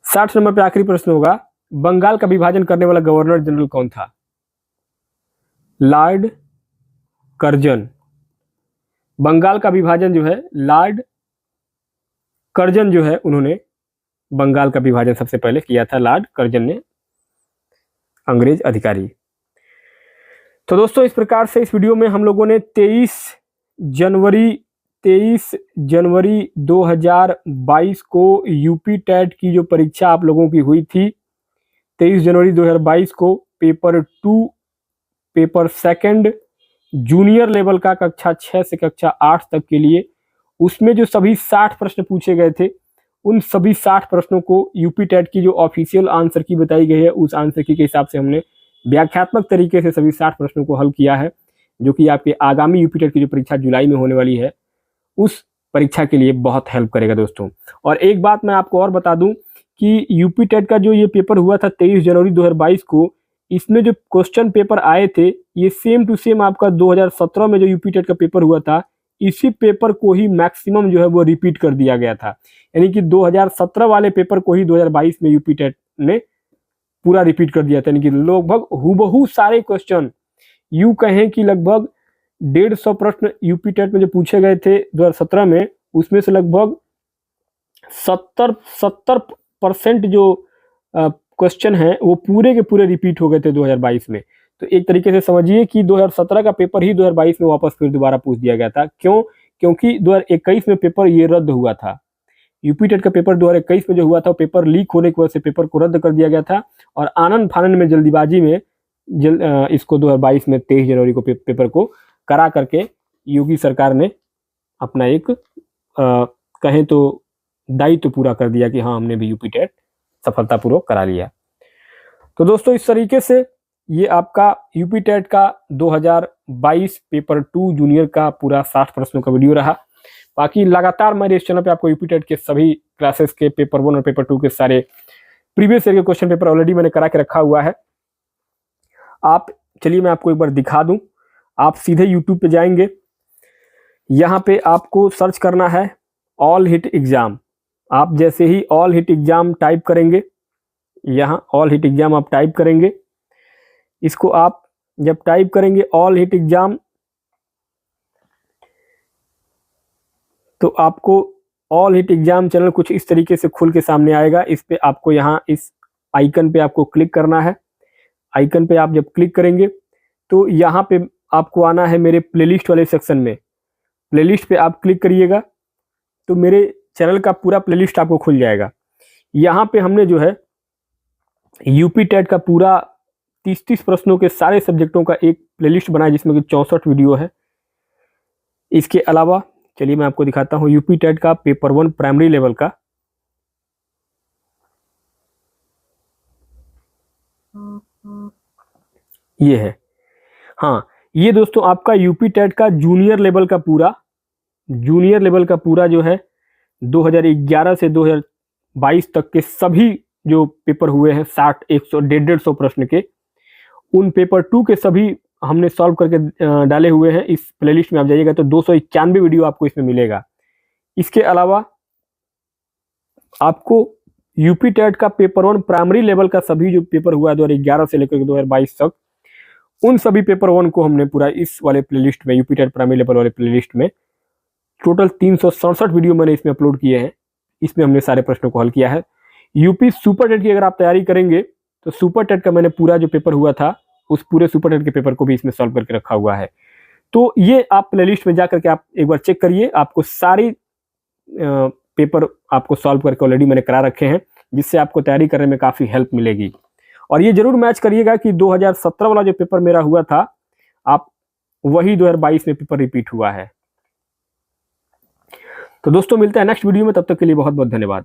60 नंबर पर आखिरी प्रश्न होगा, बंगाल का विभाजन करने वाला गवर्नर जनरल कौन था? Lord Curzon. बंगाल का विभाजन जो है लॉर्ड कर्जन जो है उन्होंने बंगाल का विभाजन सबसे पहले किया था, लॉर्ड कर्जन ने, अंग्रेज अधिकारी। तो दोस्तों इस प्रकार से इस वीडियो में हम लोगों ने 23 जनवरी 2022 को यूपी टेट की जो परीक्षा आप लोगों की हुई थी, 23 जनवरी 2022 को paper 2 paper second junior level का कक्षा 6 से कक्षा 8 तक के लिए, उसमें जो सभी 60 प्रश्न पूछे गए थे उन सभी 60 प्रश्नों को यूपी टेट की जो ऑफिशियल आंसर की बताई गई है उस आंसर की के हिसाब से हमने व्याख्यात्मक तरीके से सभी 60 प्रश्नों को हल किया है, जो कि आपके आगामी यूपी टेट की जो परीक्षा जुलाई में होने वाली है उस परीक्षा के लिए बहुत हेल्प करेगा दोस्तों। और एक बात मैं आपको और बता दूं कि यूपी टेट का जो ये पेपर हुआ था 23 जनवरी 2022 को, इसमें जो क्वेश्चन पेपर आए थे ये सेम टू सेम आपका 2017 में जो यूपी टेट का पेपर हुआ था इसी पेपर को ही मैक्सिमम जो है वो रिपीट कर दिया गया था। यानी कि 2017 वाले पेपर को ही 2022 में यूपी टेट ने पूरा रिपीट कर दिया था। यानी कि लगभग हूबहू सारे क्वेश्चन, यूं कहें कि लगभग 150 प्रश्न यूपी टेट में जो पूछे गए थे 2017 में, उसमें से लगभग 70% जो क्वेश्चन है वो पूरे के पूरे रिपीट हो गए थे 2022 में। तो एक तरीके से समझिए कि 2017 का पेपर ही 2022 में वापस फिर दोबारा पूछ दिया गया था। क्यों? क्योंकि 2021 में पेपर ये रद्द हुआ था। यूपी टेट का पेपर 2021 में जो हुआ था पेपर लीक होने की वजह से पेपर को रद्द कर दिया गया था और आनंद फानंद में जल्दीबाजी में इसको 2022 में 23 जनवरी को पेपर को करा करके योगी सरकार ने अपना एक कहें तो दायित्व पूरा कर दिया कि हाँ हमने भी यूपी टेट सफलतापूर्वक करा लिया। तो दोस्तों इस तरीके से ये आपका यूपी टेट का 2022 पेपर 2 जूनियर का पूरा 60 प्रश्नों का वीडियो रहा। बाकी लगातार मेरे इस चैनल पे आपको यूपी टेट के सभी क्लासेस के पेपर 1 और पेपर 2 के सारे प्रीवियस ईयर के क्वेश्चन पेपर ऑलरेडी मैंने करा के रखा हुआ है। आप चलिए मैं आपको एक बार दिखा दूं। आप सीधे यूट्यूब पे जाएंगे, यहाँ पे आपको सर्च करना है ऑल हिट एग्जाम। आप जैसे ही ऑल हिट एग्जाम टाइप करेंगे, यहाँ ऑल हिट एग्जाम आप टाइप करेंगे, इसको आप जब टाइप करेंगे ऑल हिट एग्जाम, तो आपको ऑल हिट एग्जाम चैनल कुछ इस तरीके से खुल के सामने आएगा। इस पे आपको यहाँ इस आइकन पे आपको क्लिक करना है। आइकन पे आप जब क्लिक करेंगे तो यहाँ पे आपको आना है मेरे प्लेलिस्ट वाले सेक्शन में। प्लेलिस्ट पे आप क्लिक करिएगा तो मेरे चैनल का पूरा प्लेलिस्ट आपको खुल जाएगा। यहाँ पे हमने जो है यूपी टेट का पूरा 30 प्रश्नों के सारे सब्जेक्टों का एक प्लेलिस्ट बनाया जिसमें कि 64 वीडियो है। इसके अलावा चलिए मैं आपको दिखाता हूँ यूपी टेट का पेपर 1 प्राइमरी लेवल का। ये है, हाँ ये दोस्तों आपका यूपी टेट का जूनियर लेवल का पूरा जो है 2011 से 2022 तक के सभी जो पेपर हुए हैं 60, 100, 150 प्रश्न के, उन पेपर 2 के सभी हमने सॉल्व करके डाले हुए हैं। इस प्लेलिस्ट में आप जाइएगा तो 291 वीडियो आपको इसमें मिलेगा। इसके अलावा आपको यूपी टेट का पेपर 1 प्राइमरी लेवल का सभी जो पेपर हुआ है 2011 से लेकर 2022 तक, उन सभी पेपर 1 को हमने पूरा इस वाले प्लेलिस्ट में, यूपी टेट प्राइमरी लेवल वाले प्लेलिस्ट में टोटल 367 वीडियो मैंने इसमें अपलोड किए हैं। इसमें हमने सारे प्रश्नों को हल किया है। यूपी सुपर टेट की अगर आप तैयारी करेंगे तो सुपर टेट का मैंने पूरा जो पेपर हुआ था उस पूरे सुपर टेट के पेपर को भी इसमें सॉल्व करके रखा हुआ है। तो ये आप प्लेलिस्ट में जाकर के आप एक बार चेक करिए, आपको सारी पेपर आपको सॉल्व करके ऑलरेडी मैंने करा रखे हैं, जिससे आपको तैयारी करने में काफ़ी हेल्प मिलेगी। और ये जरूर मैच करिएगा कि 2017 वाला जो पेपर मेरा हुआ था, आप वही 2022 में पेपर रिपीट हुआ है। तो दोस्तों मिलते हैं नेक्स्ट वीडियो में, तब तक के लिए बहुत बहुत धन्यवाद।